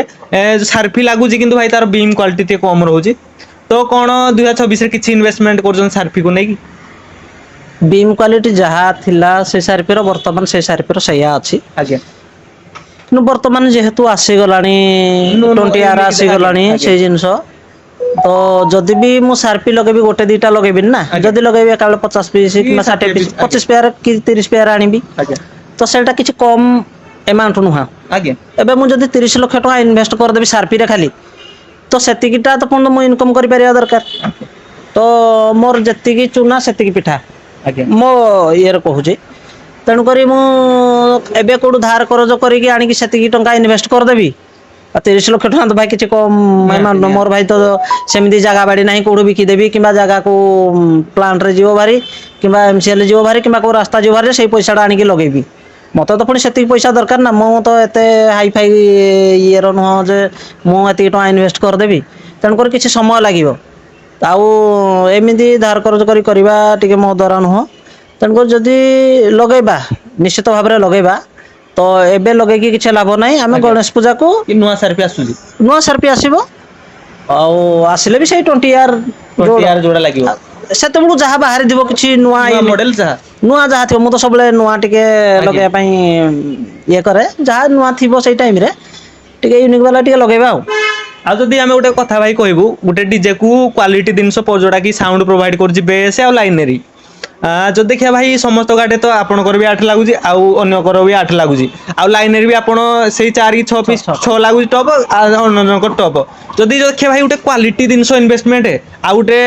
ସାର୍ଫି ଲାଗୁଛି କିନ୍ତୁ ଭାଇ ତାର ବିମ୍ କ୍ୱାଲିଟି ଟିକେ କମ ରହୁଛି, ତ କଣ 2026 ରେ କିଛି ଇନଭେଷ୍ଟମେଣ୍ଟ କରୁଛନ୍ତି ସାର୍ଫିକୁ ନେଇକି? ବିମ୍ କ୍ୱାଲିଟି ଯାହା ଥିଲା ସେ ସାର୍ଫିର ବର୍ତ୍ତମାନ ସେ ସାର୍ଫିର ସେଇଆ ଅଛି। ଆଜ୍ଞା କିନ୍ତୁ ବର୍ତ୍ତମାନ ଯେହେତୁ ଆସିଗଲାଣି ନୂଆ 20R ଏମିତି ଆସିଗଲାଣି ଆଜ୍ଞା। ସେଇ ଜିନିଷ ତ ଯଦି ବି ମୁଁ ସାର୍ପି ଲଗେଇବି ଗୋଟେ ଦିଟା ଲଗେଇବିନି ନା ଆଜ୍ଞା। ଯଦି ଲଗେଇବି ଏକାବେଳେ 50 ପିସ୍ କିମ୍ବା 60 ପିସ୍ 25 ପେୟାର କି 30 ପେୟାର ଆଣିବି ଆଜ୍ଞା ତ ସେଇଟା କିଛି କମ୍ ଏମାଉଣ୍ଟ ନୁହଁ। ଆଜ୍ଞା ଏବେ ମୁଁ ଯଦି 30 ଲକ୍ଷ ଟଙ୍କା ଇନଭେଷ୍ଟ କରିଦେବି ସାର୍ପିରେ ଖାଲି ତ ସେତିକିଟା ତ ପୁଣି ମୁଁ ଇନକମ୍ କରିପାରିବା ଦରକାର। ତ ମୋର ଯେତିକି ଚୁନା ସେତିକି ପିଠା ଆଜ୍ଞା ମୋ ଇଏରେ କହୁଛି। ତେଣୁକରି ମୁଁ ଏବେ କୋଉଠୁ ଧାର କରଜ କରିକି ଆଣିକି ସେତିକି ଟଙ୍କା ଇନଭେଷ୍ଟ କରିଦେବି ଆଉ 30 ଲକ୍ଷ ଟଙ୍କା ତ ଭାଇ କିଛି କମ୍ ନିହାତି ଏମାଉଣ୍ଟ ନୁହଁ। ମୋର ନିହାତି ଭାଇ ତ ସେମିତି ଜାଗା ବାଡି ନାହିଁ କୋଉଠୁ ବିକିଦେବି କିମ୍ବା ଜାଗାକୁ ପ୍ଲାଣ୍ଟରେ ଯିବ ଭାରି କିମ୍ବା MCL ଯିବ ଭାରି କିମ୍ବା କୋଉ ରାସ୍ତା ଯିବ ଭାରି ସେଇ ପଇସାଟା ଆଣିକି ଲଗେଇବି। ମତେ ତ ପୁଣି ସେତିକି ପଇସା ଦରକାର ନା ମୁଁ ତ ଏତେ ହାଇ ଫାଇ ଇଏର ନୁହଁ ଯେ ମୁଁ ଏତିକି ଟଙ୍କା ଇନଭେଷ୍ଟ କରିଦେବି ତେଣୁକରି କିଛି ସମୟ ଲାଗିବ। ଆଉ ଏମିତି ଧାର କରଜ କରି କରିବା ଟିକେ ମୋ ଦ୍ଵାରା ନୁହଁ। ତେଣୁକରି ଯଦି ଲଗେଇବା ନିଶ୍ଚିତ ଭାବରେ ଲଗେଇବା ତ ଏବେ ଲଗେଇକି କିଛି ଲାଭ ନାହିଁ ଆମେ ଆଜ୍ଞା ଗଣେଶ ପୂଜାକୁ କି ନୂଆ ସାର୍ପି ଆସୁଛି ନୂଆ ସାର୍ପି ଆସିବ ଆଉ ଆସିଲେ ବି ସେଇ 20R 20R ଯୋଉଟା ଲାଗିବ ସେତେବେଳକୁ ଯାହା ବାହାରିଥିବ କିଛି ନୂଆ ମଡେଲ ଯାହା ନୂଆ ଯାହା ଥିବ ମୁଁ ତ ସବୁବେଳେ ନୂଆ ଟିକେ ଆଜ୍ଞା ଲଗେଇବା ପାଇଁ ଇଏ କରେ ଯାହା ନୂଆ ଥିବ ସେଇ ଟାଇମରେ ଟିକେ ୟୁନିକ୍ ବାଲା ଟିକେ ଲଗେଇବା ଆଉ। ଆଉ ଯଦି ଆମେ ଗୋଟେ କଥା ଭାଇ କହିବୁ ଗୋଟେ ଡିଜେ କୁ କ୍ୱାଲିଟି ଜିନିଷ ଯୋଉଟା କି ସାଉଣ୍ଡ ପ୍ରୋଭାଇଡ କରୁଛି ବେସ୍ ଆଉ ଲାଇନେରୀ ଯଦି ଦେଖିବା ଭାଇ ସମସ୍ତ ଗାଟେ ତ ଆପଣଙ୍କର ବି 8 ଲାଗୁଛି ଆଉ ଅନ୍ୟଙ୍କର ବି 8 ଲାଗୁଛି ଆଉ ଲାଇନରେ ବି ଆପଣ ସେଇ 4 କି 6 ପିସ୍ 6 ଲାଗୁଛି ଟପ୍ ଆଉ ଅନ୍ୟଜଣଙ୍କ ଟପ୍ ଯଦି ଦେଖିବା ଭାଇ ଗୋଟେ କ୍ୱାଲିଟି ଜିନିଷ ଇନଭେଷ୍ଟମେଣ୍ଟ ଆଉ ଗୋଟେ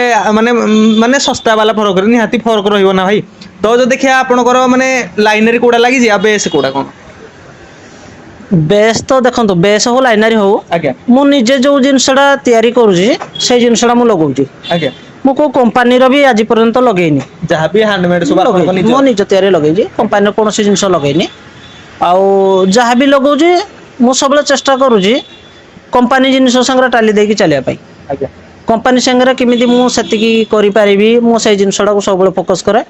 ମାନେ ଶସ୍ତା ବାଲା ଫରକରେ ନିହାତି ଫରକ ରହିବ ନା ଭାଇ ତ ଯଦି ଦେଖିବା ଆପଣଙ୍କର ମାନେ ଲାଇନେରୀ କୋଉଟା ଲାଗିଛି ଆଉ ବେସ୍ କୋଉଟା କଣ? ବେସ୍ ତ ଦେଖନ୍ତୁ ବେସ୍ ହଉ ଲାଇନାରୀ ହଉ ଆଜ୍ଞା ମୁଁ ନିଜେ ଯୋଉ ଜିନିଷଟା ତିଆରି କରୁଛି ସେଇ ଜିନିଷଟା ମୁଁ ଲଗଉଛି। ଆଜ୍ଞା ମୁଁ କୋଉ କମ୍ପାନୀର ବି ଆଜି ପର୍ଯ୍ୟନ୍ତ ଲଗେଇନି। ଯାହାବି ହ୍ୟାଣ୍ଡମେଡ୍ ସବୁ ଆପଣଙ୍କ ଲଗେଇଛି ନିଜ ମୋ ନିଜ ତିଆରି ଲଗେଇଛି ଆଜ୍ଞା କମ୍ପାନୀର କୌଣସି ଜିନିଷ ଲଗେଇନି। ଆଉ ଯାହାବି ଲଗାଉଛି ମୁଁ ସବୁବେଳେ ଚେଷ୍ଟା କରୁଛି କମ୍ପାନୀ ଜିନିଷ ସାଙ୍ଗରେ ଟାଲି ଦେଇକି ଚାଲିବା ପାଇଁ। ଆଜ୍ଞା କମ୍ପାନୀ ସାଙ୍ଗରେ କେମିତି ମୁଁ ସେତିକି କରିପାରିବି ମୁଁ ସେଇ ଜିନିଷଟାକୁ ସବୁବେଳେ ଫୋକସ୍ କରେ।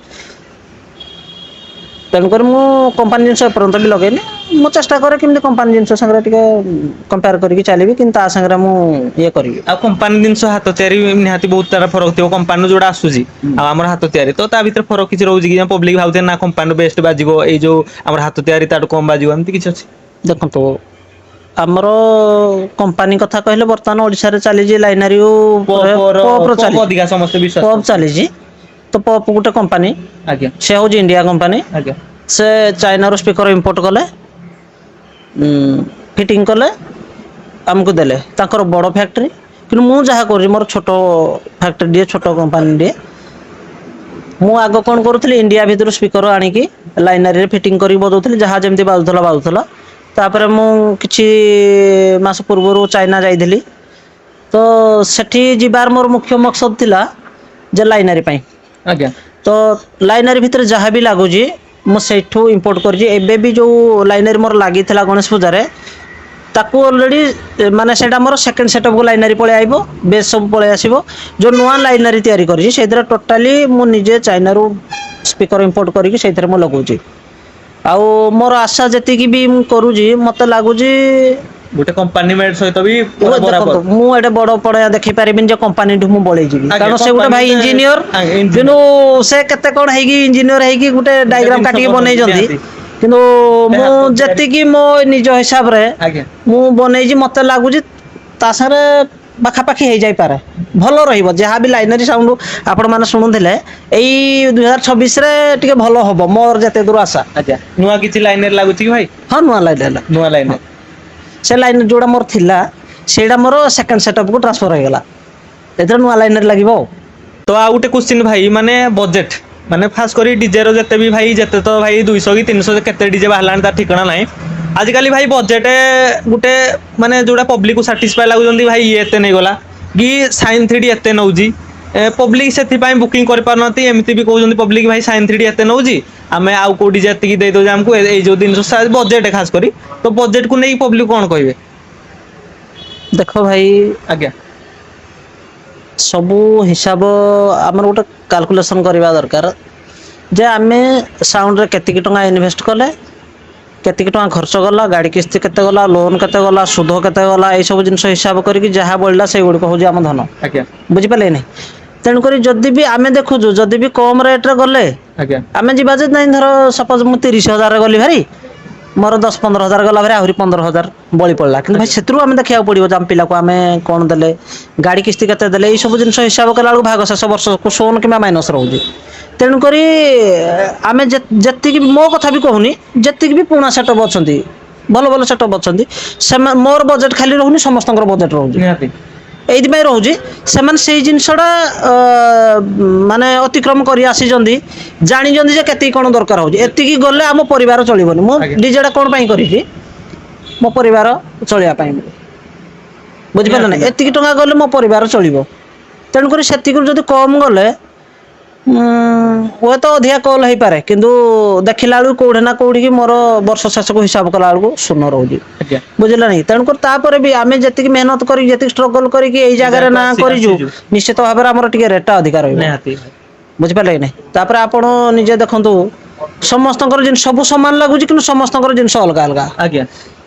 ତେଣୁକରି ମୁଁ କମ୍ପାନୀ ଜିନିଷ ଏପର୍ଯ୍ୟନ୍ତ ବି ଲଗେଇନି ମୁଁ ଚେଷ୍ଟା କରେ କେମିତି କମ୍ପାନୀ ଜିନିଷ ସାଙ୍ଗରେ ଟିକେ କମ୍ପେୟାର କରିକି ଚାଲିବି କିନ୍ତୁ ତା ସାଙ୍ଗରେ ମୁଁ ଇଏ କରିବି। ଆଉ କମ୍ପାନୀ ଜିନିଷ ହାତ ତିଆରି ନିହାତି ବହୁତ ତାର ଫରକ ଥିବ କମ୍ପାନୀରୁ ଯୋଉଟା ଆସୁଛି ଆଉ ଆମର ହାତ ତିଆରି ତ ତା ଭିତରେ ଫରକ କିଛି ରହୁଛି କି ପବ୍ଲିକ ଭାବୁଥିବେ ନା କମ୍ପାନୀରୁ ବେଷ୍ଟ ବାଜିବ ଏଇ ଯୋଉ ଆମର ହାତ ତିଆରି ତାଠୁ କମ ବାଜିବ ଏମିତି କିଛି ଅଛି? ଦେଖନ୍ତୁ ଆମର କମ୍ପାନୀ କଥା କହିଲେ ବର୍ତ୍ତମାନ ଓଡିଶାରେ ଚାଲିଛି ଲାଇନାରୀ ପପ୍ ର ଚାଲିଛି ଅଧିକା ସମସ୍ତେ ବିଶ୍ୱାସ ପପ୍ କରୁଛନ୍ତି ଚାଲିଛି ତ ପପ୍ ଗୋଟେ କମ୍ପାନୀ ଆଜ୍ଞା ସେ ହଉଛି ଇଣ୍ଡିଆ କମ୍ପାନୀ ଆଜ୍ଞା ସେ ଚାଇନାରୁ ସ୍ପିକର ଇମ୍ପୋର୍ଟ କଲେ ଫିଟିଙ୍ଗ କଲେ ଆମକୁ ଦେଲେ ତାଙ୍କର ବଡ଼ ଫ୍ୟାକ୍ଟ୍ରି କିନ୍ତୁ ମୁଁ ଯାହା କରୁଛି ମୋର ଛୋଟ ଫ୍ୟାକ୍ଟ୍ରିଟିଏ ଛୋଟ କମ୍ପାନୀଟିଏ ମୁଁ ଆଗ କଣ କରୁଥିଲି ଇଣ୍ଡିଆ ଭିତରୁ ସ୍ପିକର ଆଣିକି ଲାଇନାରୀରେ ଫିଟିଙ୍ଗ କରିକି ବଜଉଥିଲି ଯାହା ଯେମିତି ବାଜୁଥିଲା ତାପରେ ମୁଁ କିଛି ମାସ ପୂର୍ବରୁ ଚାଇନା ଯାଇଥିଲି ତ ସେଠି ଯିବାର ମୋର ମୁଖ୍ୟ ମକସଦ ଥିଲା ଯେ ଲାଇନାରୀ ପାଇଁ ଆଜ୍ଞା ତ ଲାଇନାରୀ ଭିତରେ ଯାହା ବି ଲାଗୁଛି ମୁଁ ସେଇଠୁ ଇମ୍ପୋର୍ଟ କରିଛି ଏବେ ବି ଯୋଉ ଲାଇନାରୀ ମୋର ଲାଗିଥିଲା ଗଣେଶ ପୂଜାରେ ତାକୁ ଅଲରେଡି ମାନେ ସେଇଟା ମୋର ସେକେଣ୍ଡ ସେଟଅପ୍ ଲାଇନାରୀ ପଳେଇ ଆଇବ ବେସ୍ ସବୁ ପଳେଇ ଆସିବ ଯୋଉ ନୂଆ ଲାଇନାରୀ ତିଆରି କରିଛି ସେଇଥିରେ ଟୋଟାଲି ମୁଁ ନିଜେ ଚାଇନାରୁ ସ୍ପିକର ଇମ୍ପୋର୍ଟ କରିକି ସେଇଥିରେ ମୁଁ ଲଗାଉଛି ଆଉ ମୋର ଆଶା ଯେତିକି ବି ମୁଁ କରୁଛି ମତେ ଲାଗୁଛି ଗୋଟେ କମ୍ପାନୀ ମେଡ୍ ସହିତ ବି ପୁରା ଦେଖନ୍ତୁ ବରାବର ମୁଁ ଏଟେ ବଡ ପଡିଆ ଦେଖେଇ ପାରିବିନି ଯେ କମ୍ପାନୀଠୁ ମୁଁ ବଳେଇଯିବି ଆଜ୍ଞା କାରଣ ସେ ଗୋଟେ ଭାଇ ଇଞ୍ଜିନିୟର କିନ୍ତୁ ଇଞ୍ଜିନିୟର ସେ କେତେ କଣ ହେଇକି ଇଞ୍ଜିନିୟର ହେଇକି ଗୋଟେ ଡାଇଗ୍ରାମ ଜିନିଷ କାଟିକି ବନଉଛି ବନେଇଛନ୍ତି ନିହାତି କିନ୍ତୁ ଗୋଟେ ମୁଁ ହାତ ତିଆରି ଯେତିକି ମୋ ନିଜ ହିସାବରେ ଆଜ୍ଞା ମୁଁ ବନେଇଛି ମତେ ଲାଗୁଛି ତା ସାଙ୍ଗରେ ପାଖାପାଖି ହେଇଯାଇପାରେ ଭଲ ରହିବ ଯାହାବି ଲାଇନାରୀ ସାଉଣ୍ଡ ଆପଣ ମାନେ ଶୁଣୁଥିଲେ ଏଇ 2026ରେ ଟିକେ ଭଲ ହବ ମୋର ଯେତେ ଦୂର ଆଶା। ଆଜ୍ଞା ନୂଆ କିଛି ଲାଇନରେ ଲାଗୁଛି କି ଭାଇ ହଁ ନୂଆ ଲାଇନ ହେଲା ନୂଆ ହଁ ଲାଇନରେ ସେ ଲାଇନ ଯୋଉଟା ମୋର ଥିଲା ସେଇଟା ମୋର ସେକେଣ୍ଡ ସେଟଅପକୁ ଟ୍ରାନ୍ସଫର ହେଇଗଲା ଏଥିରେ ନୂଆ ଲାଇନରେ ଲାଗିବ ଆଉ। ତ ଆଉ ଗୋଟେ କୋଶ୍ଚିନ୍ ଭାଇ ମାନେ ବଜେଟ ମାନେ ଖାସ କରି ଡିଜେ ର ଯେତେ ବି ଭାଇ ଯେତେ ତ ଭାଇ 200 କି 300 କେତେ ଡିଜେ ବାହାରିଲାଣି ତାର ଠିକଣା ନାହିଁ ଆଜିକାଲି ଭାଇ ବଜେଟ ଗୋଟେ ମାନେ ଯୋଉଟା ପବ୍ଲିକକୁ ସାଟିସ୍ଫାଏ ଲାଗୁଛନ୍ତି ଭାଇ ଇଏ ଏତେ ନେଇଗଲା କି ସାଇନ୍ 3D ଏତେ ନଉଛି ପବ୍ଲିକ ସେଥିପାଇଁ ବୁକିଂ କରିପାରୁନାହାନ୍ତି ଏମିତି ବି କହୁଛନ୍ତି ପବ୍ଲିକ ଭାଇ ସାଇନ୍ 3D ଏତେ ନଉଛି ଆମେ ଆଉ କୋଉଠି ଯେତିକି ଦେଇଦଉଛୁ ଆମକୁ ଏଇ ଯୋଉ ଜିନିଷ ବଜେଟ ଖାସ କରି ତ ବଜେଟକୁ ନେଇକି ପବ୍ଲିକ କଣ କହିବେ? ଦେଖ ଭାଇ ଆଜ୍ଞା ସବୁ ହିସାବ ଆମର ଗୋଟେ କାଲକୁଲେସନ କରିବା ଦରକାର ଯେ ଆମେ ସାଉଣ୍ଡରେ କେତିକି ଟଙ୍କା ଇନଭେଷ୍ଟ କଲେ କେତିକି ଟଙ୍କା ଖର୍ଚ୍ଚ ଗଲା ଗାଡ଼ି କିସ୍ତି କେତେ ଗଲା ଲୋନ୍ କେତେ ଗଲା ସୁଧ କେତେ ଗଲା ଏଇସବୁ ଜିନିଷ ହିସାବ କରିକି ଯାହା ବଳିଲା ସେଇଗୁଡ଼ିକ ହେଉଛି ଆମ ଧନ ଆଜ୍ଞା ବୁଝିପାରିଲେ ନାଇଁ ତେଣୁକରି ଯଦି ବି ଆମେ ଦେଖୁଛୁ ଯଦି ବି କମ ରେଟରେ ଗଲେ ଆଜ୍ଞା ଆମେ ଯିବା ଯେ ନାଇଁ ଧର ସପୋଜ ମୁଁ 30,000 ଗଲି ଭାରି ମୋର 10-15 ହଜାର ଗଲା ପରେ ଆହୁରି 15 ହଜାର ବଳି ପଡ଼ିଲା କିନ୍ତୁ ଭାଇ ସେଥିରୁ ଆମେ ଦେଖିବାକୁ ପଡ଼ିବ ଯେ ଆମ ପିଲାକୁ ଆମେ କ'ଣ ଦେଲେ ଗାଡ଼ି କିସ୍ତି କେତେ ଦେଲେ ଏଇ ସବୁ ଜିନିଷ ହିସାବ କଲା ବେଳକୁ ଭାଗ ଶେଷ ବର୍ଷକୁ 1 କିମ୍ବା ମାଇନସ୍ ରହୁଛି ତେଣୁକରି ଆମେ ଯେତିକି ମୋ କଥା ବି କହୁନି ଯେତିକି ବି ପୁରୁଣା ସେଟଅପ୍ ଅଛନ୍ତି ଭଲ ଭଲ ସେଟଅପ୍ ଅଛନ୍ତି ସେମାନେ ମୋର ବଜେଟ୍ ଖାଲି ରହୁନି ସମସ୍ତଙ୍କର ବଜେଟ୍ ରହୁଛି ନିହାତି এইপাই রହୁଛି ସେମାନେ ସେଇ ଜିନିଷଟା ମାନେ ଅତିକ୍ରମ କରି ଆସିଛନ୍ତି ଜାଣିଛନ୍ତି ଯେ କେତିକି କ'ଣ ଦରକାର ହେଉଛି ଏତିକି ଗଲେ ଆମ ପରିବାର ଚଳିବନି ମୁଁ ଡିଜେଟା କ'ଣ ପାଇଁ କରିଛି ମୋ ପରିବାର ଚଳିବା ପାଇଁ ବୁଝିପାରିଲେ ନା ଏତିକି ଟଙ୍କା ଗଲେ ମୋ ପରିବାର ଚଳିବ ତେଣୁକରି ସେତିକିରୁ ଯଦି କମ୍ ଗଲେ ହୁଏତ ଅଧିକା କଲ୍ ହେଇପାରେ କିନ୍ତୁ ଦେଖିଲା ବେଳକୁ କୋଉଠି ନା କୋଉଠିକି ମୋର ବର୍ଷ ଶେଷକୁ ହିସାବ କଲା ବେଳକୁ ଶୂନ ରହୁଛି ବୁଝିଲେ ନାହିଁ ତେଣୁକରି ତାପରେ ବି ଆମେ ଯେତିକି ମେହନତ କରିକି ଯେତିକି ଷ୍ଟ୍ରଗଲ୍ କରିକି ଏଇ ଜାଗାରେ ନା କରିଛୁ ନିଶ୍ଚିତ ଭାବରେ ଆମର ଟିକେ ରେଟ୍ଟା ଅଧିକା ରହିବ ବୁଝିପାରିଲେ କି ନାହିଁ ତାପରେ ଆପଣ ନିଜେ ଦେଖନ୍ତୁ ସମସ୍ତଙ୍କର ଜିନିଷ ସବୁ ସମାନ ଲାଗୁଛି କିନ୍ତୁ ସମସ୍ତଙ୍କର ଜିନିଷ ଅଲଗା ଅଲଗା ଆଜ୍ଞା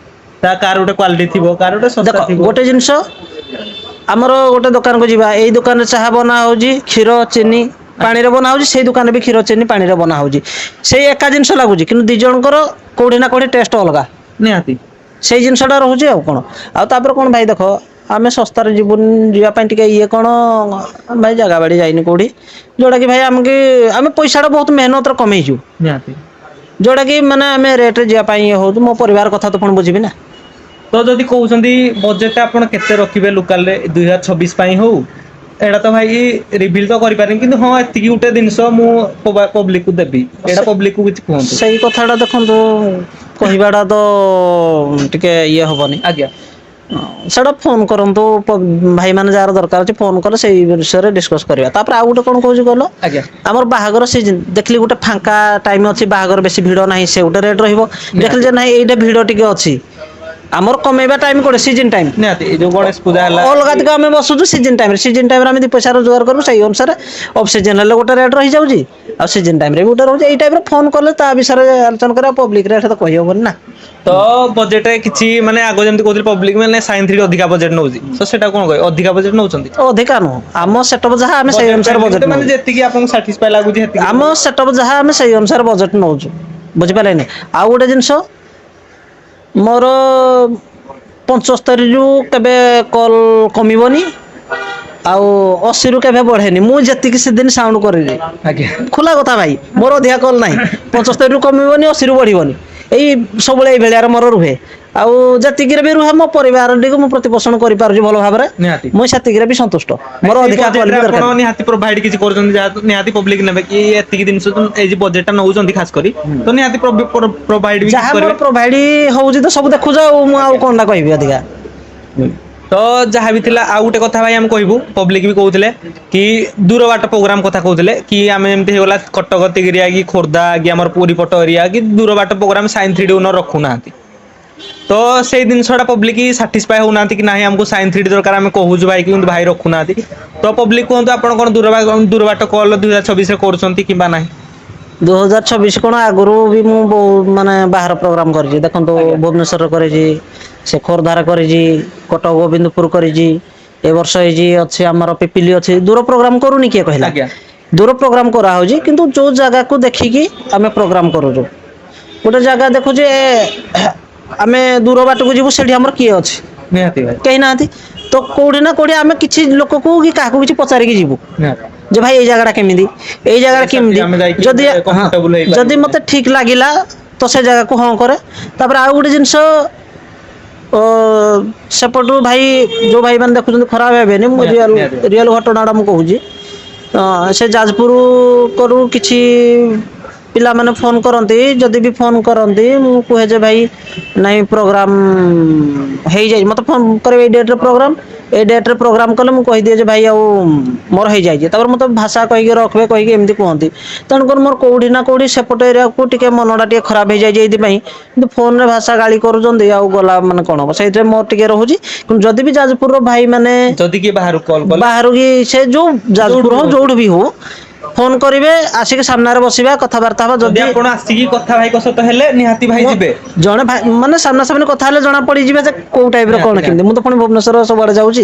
ତା କାର ଗୋଟେ କ୍ୱାଲିଟି ଥିବ କାର ଗୋଟେ ଶସ୍ତା ଥିବ ଗୋଟେ ଜିନିଷ ଆମର ଗୋଟେ ଦୋକାନକୁ ଯିବା ଏଇ ଦୋକାନରେ ଚାହା ବନା ହେଉଛି କ୍ଷୀର ଚିନି ପାଣିରେ ବନା ହେଉଛି ସେଇ ଦୋକାନରେ ବି କ୍ଷୀର ଚିନି ପାଣିରେ ବନା ହେଉଛି ସେଇ ଏକା ଜିନିଷ ଲାଗୁଛି କିନ୍ତୁ ଦି ଜଣଙ୍କର କୋଉଠି ନା କୋଉଠି ଟେଷ୍ଟ ଅଲଗା ନିହାତି ସେଇ ଜିନିଷଟା ରହୁଛି ଆଉ କ'ଣ ଆଉ ତାପରେ କ'ଣ ଭାଇ ଦେଖ ଆମେ ଶସ୍ତାରେ ଯିବା ପାଇଁ ଟିକେ ଇଏ କ'ଣ ଭାଇ ଜାଗା ବାଡ଼ି ଯାଇନି କୋଉଠି ଯୋଉଟାକି ଭାଇ ଆମେ ପଇସାଟା ବହୁତ ମେହନତରେ କମେଇଛୁ ନିହାତି ଯୋଉଟାକି ମାନେ ଆମେ ରେଟ୍ରେ ଯିବା ପାଇଁ ଇଏ ହଉଛି ମୋ ପରିବାର କଥା ତ ପୁଣି ବୁଝିବି ନା ତ ଯଦି କହୁଛନ୍ତି ବଜେଟଟା ଆପଣ କେତେ ରଖିବେ ଲୋକାଲରେ 2026 ପାଇଁ ହଉ ଏଇଟା ତ ଭାଇ ରିଭିଲ୍ ତ କରିପାରିନି କିନ୍ତୁ ହଁ ଏତିକି ଗୋଟେ ଜିନିଷ ମୁଁ ପବ୍ଲିକକୁ ଦେବି ଏଇଟା ପବ୍ଲିକକୁ କିଛି କୁହନ୍ତୁ ସେଇ କଥାଟା ଦେଖନ୍ତୁ କହିବାଟା ତ ଟିକେ ଇଏ ହବନି ଆଜ୍ଞା ସେଟା ଫୋନ୍ କରନ୍ତୁ ଭାଇମାନେ ଯାହାର ଦରକାର ଅଛି ଫୋନ୍ କଲେ ସେଇ ବିଷୟରେ ଡିସ୍କସ୍ କରିବା ତାପରେ ଆଉ ଗୋଟେ କ'ଣ କହୁଛି କହିଲ ଆଜ୍ଞା ଆମର ବାହାଘର ସିଜନ୍ ଦେଖିଲି ଗୋଟେ ଫାଙ୍କା ଟାଇମ୍ ଅଛି ବାହାଘର ବେଶୀ ଭିଡ଼ ନାହିଁ ସେ ଗୋଟେ ରେଟ୍ ରହିବ ଦେଖିଲି ଯେ ନାହିଁ ଏଇଟା ଭିଡ଼ ଟିକେ ଅଛି ଆମର କମେଇବା ଟାଇମ୍ କୋଉଟା ସିଜନ୍ ଟାଇମ୍ ନିହାତି ଏ ଯୋଉ ଗଣେଶ ପୂଜା ହେଲା ଅଲଗା ଦିଗ ଆମେ ବସୁଛୁ ସିଜନ୍ ଟାଇମ୍ରେ ଆମେ 2 ପଇସା ରୋଜଗାର କରିବୁ ସେଇ ଅନୁସାରେ ଅଫ୍ ସିଜନ୍ ହେଲେ ଗୋଟେ ରେଟ୍ ରହିଯାଉଛି ଆଉ ସିଜନ୍ ଟାଇମ୍ରେ ବି ଗୋଟେ ରହୁଛି ଏଇ ଟାଇପ୍ର ଫୋନ୍ କଲେ ତା ବିଷୟରେ ଆଲୋଚନା କରିବା ପବ୍ଲିକରେ ଏଟା ତ କହିହେବନି ନା ତ ବଜେଟରେ କିଛି ମାନେ ଆଗ ଯେମିତି କହୁଥିଲି ପବ୍ଲିକ ମାନେ ସାଇନ୍ 3 ଅଧିକା ବଜେଟ ନଉଛି ତ ସେଟା କ'ଣ କହିବେ ଅଧିକା ବଜେଟ ନଉଛନ୍ତି ଅଧିକା ନୁହଁ ଆମ ସେଟଅପ୍ ଯାହା ଆମେ ସେଇ ଅନୁସାରେ ବଜେଟ୍ ମାନେ ଯେତିକି ଆପଣଙ୍କୁ ସାଟିସ୍ଫାଇ ଲାଗୁଛି ସେତିକି ଆମ ସେଟଅପ୍ ଯାହା ଆମେ ସେଇ ଅନୁସାରେ ବଜେଟ୍ ନଉଛୁ ବୁଝିପାରିଲେନି ଆଉ ଗୋଟେ ଜିନିଷ ମୋର 75ରୁ କେବେ କଲ୍ କମିବନି ଆଉ 80ରୁ କେବେ ବଢ଼େନି ମୁଁ ଯେତିକି ସେଦିନ ସାଉଣ୍ଡ କରିବି ଆଜ୍ଞା ଖୋଲା କଥା ଭାଇ ମୋର ଅଧିକା କଲ୍ ନାହିଁ 75ରୁ କମିବନି 80ରୁ ବଢ଼ିବନି ଏଇ ସବୁବେଳେ ଏଇ ଭଳିଆରେ ମୋର ରୁହେ ଆଉ ଯେତିକିରେ ବି ରୁହେ ମୋ ପରିବାରଟିକୁ ମୁଁ ପ୍ରତିପୋଷଣ କରିପାରୁଛି ଭଲ ଭାବରେ ନିହାତି ମୁଁ ସେତିକିରେ ବି ସନ୍ତୁଷ୍ଟ ମୋର ଅଧିକା କଲ୍ ବି ଆପଣ ଦରକାର ନିହାତି ପ୍ରୋଭାଇଡ କିଛି କରୁଛନ୍ତି ଯାହା ନିହାତି ପବ୍ଲିକ ନେବେ କି ଏତିକି ଜିନିଷ ଏଇ ଯେ ବଜେଟଟା ନଉଛନ୍ତି ଖାସ କରି ତ ନିହାତି ପ୍ରୋଭାଇଡ ବି ଯାହା ମୋର କରିବେ ପ୍ରୋଭାଇଡ ହଉଛି ତ ସବୁ ଦେଖୁଛ ଆଉ ମୁଁ ଆଉ କଣଟା କହିବି ଅଧିକା ତ ଯାହା ବି ଥିଲା ଆଉ ଗୋଟେ କଥା ଭାଇ ଆମେ କହିବୁ ପବ୍ଲିକ ବି କହୁଥିଲେ କି ଦୂର ବାଟ ପ୍ରୋଗ୍ରାମ କଥା କହୁଥିଲେ କି ଆମେ ଯେମିତି ହେଇଗଲା କଟକ ତିଗିରିଆ କି ଖୋର୍ଦ୍ଧା କି ଆମର ପୁରୀ ପଟ ଏରିଆ କି ଦୂର ବାଟ ପ୍ରୋଗ୍ରାମ ସାଇନ୍ 3D ଓନର ରଖୁନାହାନ୍ତି ତ ସେଇ ଜିନିଷଟା ପବ୍ଲିକ ସାଟିସ୍ଫାଇ ହଉନାହାନ୍ତି କି ନାହିଁ ଆମକୁ ସାଇନ୍ 3D ଦରକାର ଆମେ କହୁଛୁ ଭାଇ କିନ୍ତୁ ଭାଇ ରଖୁନାହାନ୍ତି ତ ପବ୍ଲିକ କୁହନ୍ତୁ ଆପଣ କ'ଣ ଦୂର ବାଟ କଲ୍ 2026ରେ କରୁଛନ୍ତି କିମ୍ବା ନାହିଁ 2026 କ'ଣ ଆଗରୁ ବି ମୁଁ ବହୁତ ମାନେ ବାହାର ପ୍ରୋଗ୍ରାମ କରିଛି ଦେଖନ୍ତୁ ଭୁବନେଶ୍ୱରରେ କରିଛି ସେ ଖୋର୍ଦ୍ଧାରେ କରିଛି କଟକ ଗୋବିନ୍ଦପୁର କରିଛି ଏ ବର୍ଷ ହେଇଛି ଅଛି ଆମର ପିପିଲି ଅଛି ଦୂର ପ୍ରୋଗ୍ରାମ କରୁନି କିଏ କହିଲା ଆଜ୍ଞା ଦୂର ପ୍ରୋଗ୍ରାମ କରାହେଉଛି କିନ୍ତୁ ଯୋଉ ଜାଗାକୁ ଦେଖିକି ଆମେ ପ୍ରୋଗ୍ରାମ କରୁଛୁ ଗୋଟେ ଜାଗା ଦେଖୁଛେ ଆମେ ଦୂର ବାଟକୁ ଯିବୁ ସେଠି ଆମର କିଏ ଅଛି ନିହାତି ଭାଇ କେହି ନାହାନ୍ତି ତ କୋଉଠି ନା କୋଉଠି ଆମେ କିଛି ଲୋକକୁ କି କାହାକୁ କିଛି ପଚାରିକି ଯିବୁ ଯେ ଭାଇ ଏଇ ଜାଗାଟା କେମିତି ଏଇ ଜାଗାଟା କେମିତି ଯଦି ଯଦି ମତେ ଠିକ ଲାଗିଲା ତ ସେ ଜାଗାକୁ ହଁ କରେ ତାପରେ ଆଉ ଗୋଟେ ଜିନିଷ ସେପଟୁ ଭାଇ ଯୋଉ ଭାଇ ମାନେ ଦେଖୁଛନ୍ତି ଖରାପ ହେବେନି ମୁଁ ରିଅଲ ଘଟଣାଟା ମୁଁ କହୁଛି ସେ ଯାଜପୁର କରୁ କିଛି ପିଲାମାନେ ଫୋନ୍ କରନ୍ତି ଯଦି ବି ଫୋନ୍ କରନ୍ତି ମୁଁ କୁହେ ଯେ ଭାଇ ନାଇଁ ପ୍ରୋଗ୍ରାମ ହେଇଯାଇଛି ମତେ ଫୋନ୍ କରିବେ ଏଇ ଡେଟ୍ରେ ପ୍ରୋଗ୍ରାମ କଲେ ମୁଁ କହିଦିଏ ଯେ ଭାଇ ଆଉ ମୋର ହେଇଯାଇଛି ତାପରେ ମତେ ଭାଷା କହିକି ରଖିବେ କହିକି ଏମିତି କୁହନ୍ତି ତେଣୁକରି ମୋର କୋଉଠି ନା କୋଉଠି ସେପଟ ଏରିଆକୁ ଟିକେ ମନଟା ଟିକେ ଖରାପ ହେଇଯାଇଛି ଏଇଥିପାଇଁ କିନ୍ତୁ ଫୋନରେ ଭାଷା ଗାଳି କରୁଛନ୍ତି ଆଉ ଗଲା ମାନେ କ'ଣ ହବ ସେଇଥିରେ ମୋର ଟିକେ ରହୁଛି କିନ୍ତୁ ଯଦି ବି ଯାଜପୁରର ଭାଇ ମାନେ ଯଦି କିଏ ବାହାରୁ କି ସେ ଯୋଉ ଯାଜପୁର ହଉ ଯୋଉଠି ବି ହଉ ଫୋନ୍ କରିବେ ଆସିକି ସାମ୍ନାରେ ବସିବା କଥାବାର୍ତ୍ତା ହବା ଯଦି ଆପଣ ଆସିକି କଥା ଭାଇଙ୍କ ସହିତ ହେଲେ ନିହାତି ଭାଇ ଯିବେ ଜଣେ ଭାଇ ମାନେ ସାମ୍ନାସାମ୍ନି କଥା ହେଲେ ଜଣା ପଡ଼ିଯିବେ ଯେ କୋଉ ଟାଇପ୍ର କ'ଣ କେମିତି ମୁଁ ତ ପୁଣି ଭୁବନେଶ୍ୱର ସବୁଆଡ଼େ ଯାଉଛି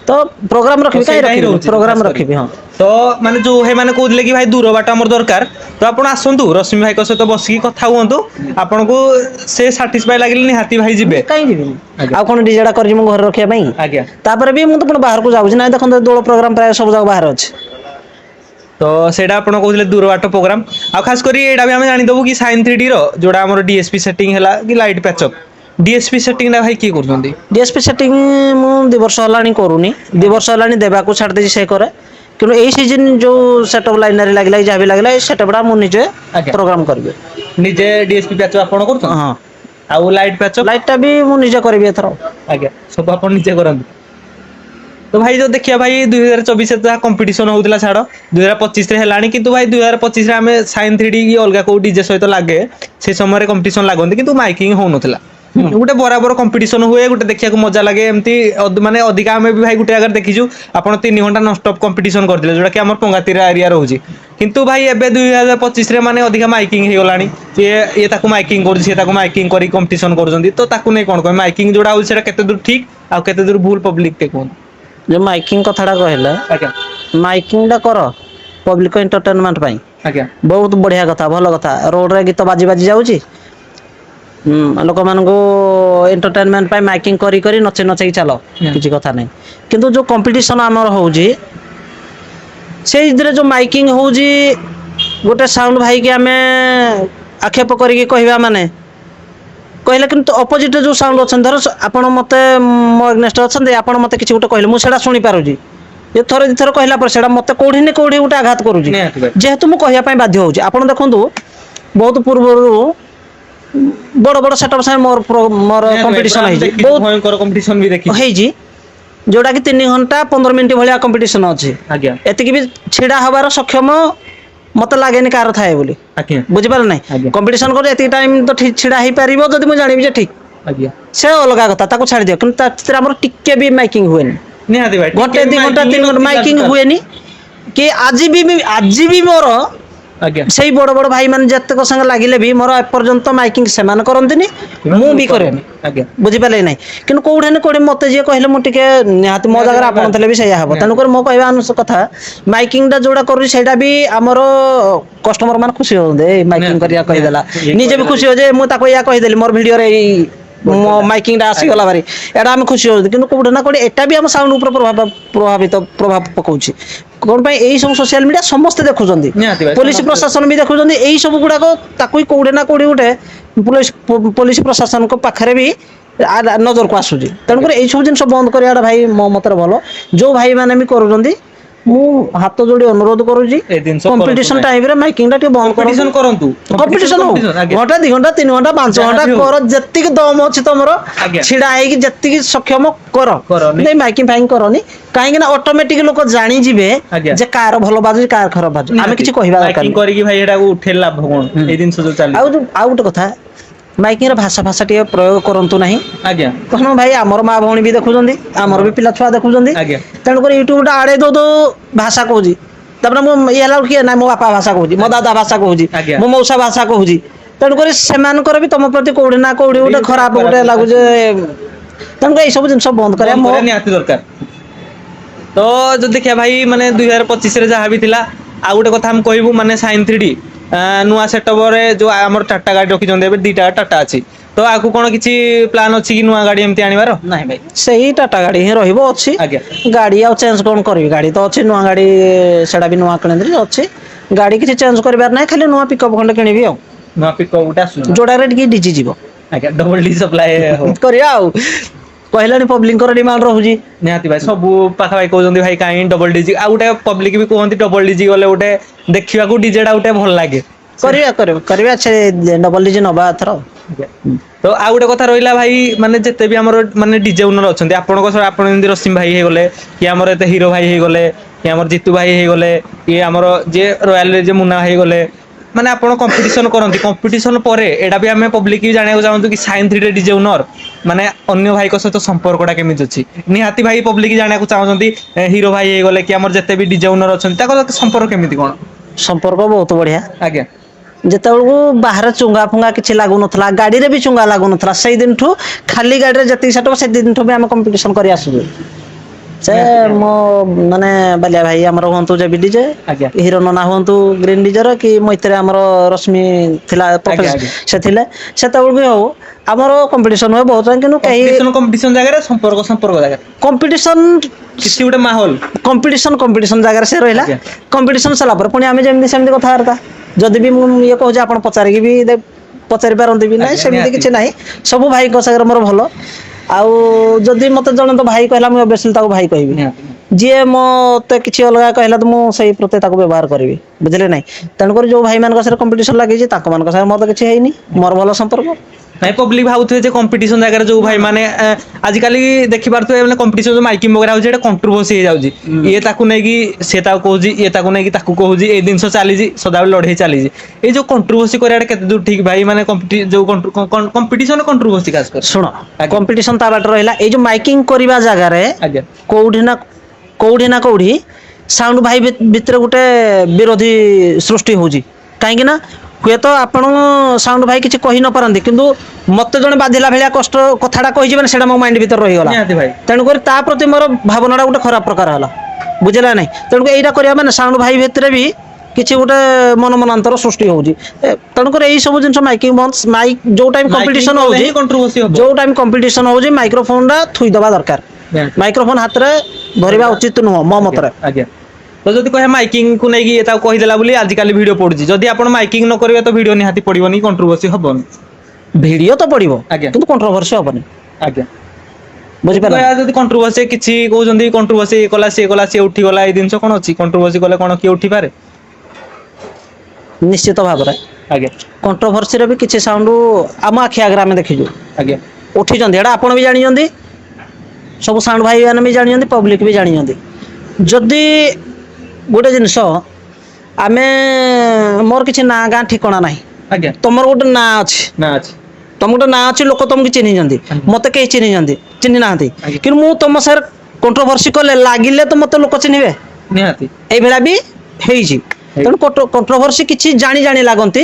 ତ ପ୍ରୋଗ୍ରାମ ରଖିବି କାହିଁ ରଖିବି ପ୍ରୋଗ୍ରାମ ରଖିବି ହଁ ତ तो माने जो हे माने कहले कि भाई दूर बाट हमर दरकार तो आपण आसंतु रश्मि भाई को सहित बसिकी कथा हुअंतु आपन को से सैटिस्फाई लागिले निहाती भाई जिबे कहीं जीवी आ कोन डीजेडा कर मु घर रखिया पई आज्ञा तापर भी मु तो बाहर को जाउछी ना देखन दोल प्रोग्राम प्राय सब जगह बाहर अछि तो सेटा आपण कहले दूर बाट प्रोग्राम आ खास करी एडा भी हम जानि दबु कि साइन 3D रो जोडा हमर डीएसपी सेटिंग हैला कि लाइट पैचअप डीएसपी सेटिंग ना भाई की करछंदी डीएसपी सेटिंग मु 2 वर्ष हलानी करूनी 2 वर्ष हलानी देबा को छाड़ दे से करे किंतु एई सीजन जो सेटअप लाइनरी लागला जा भी लागला सेटअपडा मु निजे प्रोग्राम करबे निजे डीएसपी पैचअप आपण करछ हां आ लाइट पैचअप लाइटटा भी मु निजे करबे एथरो आज्ञा सब आपण निजे करंदी तो भाई जो देखिया भाई 2024 से जहाँ कंपटीशन होउतला छाड़ 2025 रे हेलानी किंतु भाई 2025 रे हमें साइन 3D की अलगा को डीजे सहित लागे से समय रे कंपटीशन लागोंती किंतु माइकिंग होउनथला गोटे बराबर कंपटीशन हुए गोटे देखिया को मजा लागे एमती माने अधिका हमें भी भाई गोटे अगर देखिजु आपण 3 घंटा नॉन स्टॉप कंपटीशन करदिले जोटा कि हमर पंगातीरा एरिया रहउची किंतु भाई एबे 2025 रे माने अधिका माइकिंग हे गलानी ये ताकू माइकिंग कर से ताकू माइकिंग करी कंपटीशन करजंदी तो ताकू नै कोन कोइ माइकिंग जोडा होय सेटा केते दूर ठीक आ केते दूर भूल पब्लिक के कोन जो माइकिंग कथाडा कहला आज्ञा माइकिंग डा कर पब्लिक एंटरटेनमेंट पई आज्ञा बहुत बढ़िया कथा भलो कथा रोड रे गीत बाजी बाजी जाउची लोक मान को एंटरटेनमेंट पाई माइकिंग करी करी नचे नचे चलो किसी कथा नहीं किंतु जो कंपटीशन आमर होउजी से इधरे जो माइकिंग होउजी गोटे साउंड भाई के हमें आक्षेप करिके कहबा माने कहले किंतु अपोजिट जो साउंड अछन धर आपण मते मो अगेंस्ट अछन आपण मते किछि गोटे कहले मु सेडा सुनी पारुजी ये थोर थोर कहला पर सेडा मते कोढी ने कोढी गोटे आघात करूजी जेहेतु मु कहया पई बाध्य होउजी आपण देखंतु बहुत पूर्वरु बड़ बड़ सेटअप से मोर कंपटीशन है बहुत भयंकर कंपटीशन भी देखि है जी जोड़ा कि 3 घंटा 15 मिनिट भलिया कंपटीशन अछि आज्ञा एतिकी भी छिडा हबार सक्षम मत लागेनी कार थाए बोली आज्ञा बुझि पार नै कंपटीशन कर एति टाइम तो ठीक छिडा ही परिबो जदि मु जानिबि जे ठीक आज्ञा से अलगा कथा ताको छाड़ दियो किंतु तातिर हमर टिके भी माइकिंग हुएनी निहाती भाई घंटे 2 घंटा 3 घंटा माइकिंग हुएनी कि आज भी मोर आज्ञा सही बड़ बड़ भाई मान जतक संग लागिले भी मोर एपर्यंत माइकिंग सेमान करंतिनी मु भी करेनी आज्ञा बुझि पाले नै किन कोउठे न कोडे मते जे कहले मु टिके निहात मो जगह आपन थले भी सही हबो तनु कर मो कहबा अनुस कथा माइकिंग डा जोडा करू सेटा भी हमरो कस्टमर मान खुशी हो दे माइकिंग करिया कहि देला निजे भी खुशी हो जे मु ताको या कहि देली मोर वीडियो रे माइकिंग डा आसी गला बारी एडा हम खुशी हो किन कोउठे न कोडे एटा भी हम साउंड ऊपर प्रभाव पकाउची कोन पई एई सब सोशल मीडिया समस्त देखु जंदी पुलिस प्रशासन भी देखु जंदी एई सब गुडा को ताकुई कोउडे ना कोउडे उठे पुलिस प्रशासन को पाखरे भी नजर को आसुजी तन कर एई सब जिन सब बंद करियाडा भाई मो मतरे भलो जो भाई माने भी करू जंदी मु हाथ जोड़ी अनुरोध करूजी कंपटीशन टाइम रे माइकिंग टा बंद करंतु कंपटीशन घंटा 2 घंटा 3 घंटा 5 घंटा कर जत्ती दम अछि तमरो छिडा है कि जत्ती सक्षम कर नै माइकिंग फाइंग करनी काहे ना ऑटोमेटिक लोक जानि जिवे जे कार भलो बाजु कार खराब बाजु आमे किछि कहिबा दरकार माइकिंग करी कि भाई एटा को उठे लाभ कोन ए दिन से जो चाली आ गुटे कथा माइकिंग रे भाषा भाषा टिके प्रयोग करंतु नाही आज्ञा कहनो भाई हमर मां भौणी भी देखु जंदी हमर भी पिला छुआ देखु जंदी आज्ञा तण कर यूट्यूब टा आड़े दो भाषा कहूजी तबरे मो येला कि ना मो बापा भाषा कहूजी मो दादा भाषा कहूजी मो मौसा भाषा कहूजी तण कर सेमान कर भी तम प्रति कोडे ना कोडे उटे खराब उटे लागु जे तण कर ए सब जिंस बंद करे मो निहाती दरकार तो जो देखिया भाई माने 2025 रे जहा भी थिला आ गुटे कथा हम कहबू माने साइन 3D नुआ सेटअप रे जो हमर टाटा गाड़ी रखि जंदे दीटा टाटा अछि तो आकु कोन किछि प्लान अछि कि नुआ गाड़ी एमति आनिबार नाही भाई सही टाटा गाड़ी ही रहिबो अछि आज्ञा गाड़ी आ चेंज कोन करबी गाड़ी तो अछि नुआ गाड़ी सेडा भी नुआ कनेद्री अछि गाड़ी किछि चेंज करबार नाही खाली नुआ पिकअप खंड किनिबी आ नुआ पिकअप उटा आसु जोडा रेट की डीजी जीवो आज्ञा डबल डी सप्लाई हो करिया आ कहलानी पब्लिक कर डिमांड रहउजी निहाती भाई सब पाखा भाई कहउजंदी भाई काई डबल डीजी आ उटे पब्लिक भी कहंती डबल डीजी गले उटे देखिबा को डीजेडा उटे भल लागे करिया अच्छे डबल डीजे नबा थरो तो आ गुटे कथा रहिला भाई माने जते भी हमर माने डीजे ओनर अछंती आपन को आपन इंदी रश्मि भाई हे गले कि हमर एते हीरो भाई हे गले कि हमर जीतू भाई हे गले कि हमर जे रॉयल रे जे मुन्ना हे गले माने आपण कंपटीशन करंती कंपटीशन परे एडा भी हमें पब्लिक भी जाने को चाहंतु कि साइन 3 रे डीजे ओनर माने अन्य भाई को सहित संपर्कटा केमिति अछि निहाती भाई पब्लिक जाने को चाहंतु हीरो भाई हे गले कि हमर जते भी डीजे ओनर अछंती ताको संपर्क केमिति कोन संपर्क बहुत बढ़िया आज्ञा जेतेबेलू बाहर चुंगा फुंगा किछि लागु नथला गाड़ी रे भी चुंगा लागु नथला सही दिन ठु खाली गाड़ी रे जति सेटो से दिन ठु भी हम कंपटीशन करि आसु ସେ ମୋ ମାନେ ବାଲିଆ ଭାଇ ଆମର ହୁଅନ୍ତୁ ଯେ ଡିଜେ ଆଜ୍ଞା ହିରୋ ନନା ହୁଅନ୍ତୁ ଗ୍ରୀନ୍ ଡିଜର କି ମଇତରେ ଆମର ରଶ୍ମି ଥିଲା ଆଜ୍ଞା। ସେ ଥିଲେ ସେତେବେଳେ ବି ହଉ ଆମର କମ୍ପିଟିସନ ହୁଏ ବହୁତ କିନ୍ତୁ କେହି କମ୍ପିଟିସନ ଜାଗାରେ ସମ୍ପର୍କ ଜାଗାରେ କମ୍ପିଟିସନ କିଛି ଗୋଟେ ମାହୋଲ କମ୍ପିଟିସନ ଜାଗାରେ ସେ ରହିଲା ଆଜ୍ଞା କମ୍ପିଟିସନ ସରିଲା ପରେ ପୁଣି ଆମେ ଯେମିତି ସେମିତି କଥାବାର୍ତ୍ତା ଯଦି ବି ମୁଁ ଇଏ କହୁଛି ଆପଣ ପଚାରିକି ବି ପଚାରି ପାରନ୍ତି ବି ନାହିଁ ଆଜ୍ଞା ସେମିତି ନିହାତି କିଛି ନାହିଁ ସବୁ ଭାଇଙ୍କ ସାଙ୍ଗରେ ମୋର ଭଲ ଆଉ ଯଦି ମତେ ଜଣେ ତ ଭାଇ କହିଲା ମୁଁ ଅବଶ୍ୟ ତାକୁ ଭାଇ କହିବି ନିହାତି ଯିଏ ମତେ କିଛି ଅଲଗା କହିଲା ତ ମୁଁ ସେଇ ପ୍ରତି ତାକୁ ବ୍ୟବହାର କରିବି ବୁଝିଲେ ନାଇଁ ତେଣୁକରି ଯୋଉ ଭାଇମାନଙ୍କ ସାଙ୍ଗରେ କମ୍ପିଟିସନ ଲାଗିଛି ତାଙ୍କ ମାନଙ୍କ ସାଙ୍ଗରେ ମୋର ତ କିଛି ହେଇନି ମୋର ଭଲ ସମ୍ପର୍କ ନାଇଁ ପବ୍ଲିକ ଭାବୁଥିବେ ଯେ କମ୍ପିଟିସନ ଜାଗାରେ ଯୋଉ ଭାଇ ମାନେ ଆଜିକାଲି ଦେଖିପାରୁଥିବେ ମାନେ କମ୍ପିଟିସନ ଯୋଉ ମାଇକିଂ ବଗେରା ହଉଛି ଏଟା କଣ୍ଟ୍ରୋଭର୍ସି ହେଇଯାଉଛି ଇଏ ତାକୁ ନେଇକି ସେ ତାକୁ କହୁଛି ଇଏ ତାକୁ ନେଇକି ତାକୁ କହୁଛି ଏଇ ଜିନିଷ ଚାଲିଛି ସଦାବେଳେ ଲଢେଇ ଚାଲିଛି ଏଇ ଯୋଉ କଣ୍ଟ୍ରୋଭର୍ସି କରିବାଟା କେତେ ଦୂର ଠିକ ଭାଇ ମାନେ ଯୋଉ କମ୍ପିଟିସନ କଣ୍ଟ୍ରୋଭର୍ସି ଖାସ କରି ଶୁଣ ଆଜ୍ଞା କମ୍ପିଟିସନ ତା ବାଟ ରହିଲା ଏଇ ଯୋଉ ମାଇକିଂ କରିବା ଜାଗାରେ ଆଜ୍ଞା କୋଉଠି ନା କୋଉଠି ସାଉଣ୍ଡ ଭାଇ ଭିତରେ ଗୋଟେ ବିରୋଧୀ ସୃଷ୍ଟି ହଉଛି କାହିଁକି ନା ହୁଏତ ଆପଣ ସାଉଣ୍ଡ ଭାଇ କିଛି କହି ନ ପାରନ୍ତି କିନ୍ତୁ ମତେ ଜଣେ ବାଧିଲା ଭଳିଆ କଷ୍ଟ କଥାଟା କହିଛି ମାନେ ସେଇଟା ମୋ ମାଇଣ୍ଡ ଭିତରେ ରହିଗଲା ନିହାତି ଭାଇ ତେଣୁକରି ତା ପ୍ରତି ମୋର ଭାବନାଟା ଗୋଟେ ଖରାପ ପ୍ରକାର ହେଲା ବୁଝିଲା ନାଇଁ ତେଣୁକରି ଏଇଟା କରିବା ମାନେ ସାଉଣ୍ଡ ଭାଇ ଭିତରେ ବି କିଛି ଗୋଟେ ମନାନ୍ତର ସୃଷ୍ଟି ହଉଛି ତେଣୁକରି ଏଇ ସବୁ ଜିନିଷ ମାଇକିଂ ବନ୍ଦ ମାଇକ୍ ଯୋଉ ଟାଇମ ମାଇକିଂ କମ୍ପିଟିସନ କଲେ ହଉଛି ହିଁ କଣ୍ଟ୍ରୋଭର୍ସି ହବ ଯୋଉ ଟାଇମ କମ୍ପିଟିସନ ହଉଛି ମାଇକ୍ରୋଫୋନ ଟା ଥୋଇଦବା ଦରକାର ନିହାତି ମାଇକ୍ରୋଫୋନ ହାତରେ ଧରିବା ଉଚିତ ନୁହଁ ମୋ ଆଜ୍ଞା ମତରେ ଆଜ୍ଞା ତ ଯଦି କହିବା ମାଇକିଂ କୁ ନେଇକି ତାକୁ କହିଦେଲା ବୋଲି ଆଜିକାଲି ଭିଡିଓ ପଡୁଛି ଯଦି ଆପଣ ମାଇକିଂ ନ କରିବେ ତ ଭିଡିଓ ନିହାତି ପଡିବନି କଣ୍ଟ୍ରୋଭର୍ସି ହବନି ଭିଡିଓ ତ ପଡିବ ଆଜ୍ଞା କିନ୍ତୁ କଣ୍ଟ୍ରୋଭର୍ସି ହବନି ଆଜ୍ଞା ଯଦି ବୁଝିପାରିଲ ନା କହିବା ଯଦି କଣ୍ଟ୍ରୋଭର୍ସି କିଛି କହୁଛନ୍ତି କଣ୍ଟ୍ରୋଭର୍ସି କଲା ସିଏ ଉଠିଗଲା ଏଇ ଜିନିଷ କଣ ଅଛି କଣ୍ଟ୍ରୋଭର୍ସି କଲେ କଣ କିଏ ଉଠିପାରେ ନିଶ୍ଚିତ ଭାବରେ ଆଜ୍ଞା କଣ୍ଟ୍ରୋଭର୍ସିରେ ବି କିଛି ସାଉଣ୍ଡ ଆମ ଆଖି ଆଗରେ ଆମେ ଦେଖିଛୁ ଆଜ୍ଞା ଉଠିଛନ୍ତି ଏଇଟା ଆପଣ ବି ଜାଣିଛନ୍ତି ସବୁ ସାଉଣ୍ଡ ଭାଇ ମାନେ ବି ଜାଣିଛନ୍ତି ପବ୍ଲିକ ବି ଜାଣିଛନ୍ତି ଯଦି ଗୋଟେ ଜିନିଷ ଆମେ ମୋର କିଛି ନାଁ ଗାଁ ଠିକଣା ନାହିଁ ଆଜ୍ଞା ତମର ଗୋଟେ ନାଁ ଅଛି ନା ଅଛି ତମ ଗୋଟେ ନାଁ ଅଛି ଲୋକ ତମକୁ ଚିହ୍ନିଛନ୍ତି ଆଜ୍ଞା ମତେ କେହି ଚିହ୍ନି ନାହାନ୍ତି ଆଜ୍ଞା କିନ୍ତୁ ମୁଁ ତମ ସାର୍ କଣ୍ଟ୍ରୋଭର୍ସି କଲେ ଲାଗିଲେ ତ ମତେ ଲୋକ ଚିହ୍ନିବେ ନିହାତି ଏଇଭଳିଆ ବି ହେଇଛି ତେଣୁ କଣ୍ଟ୍ରୋଭର୍ସି କିଛି ଜାଣି ଲାଗନ୍ତି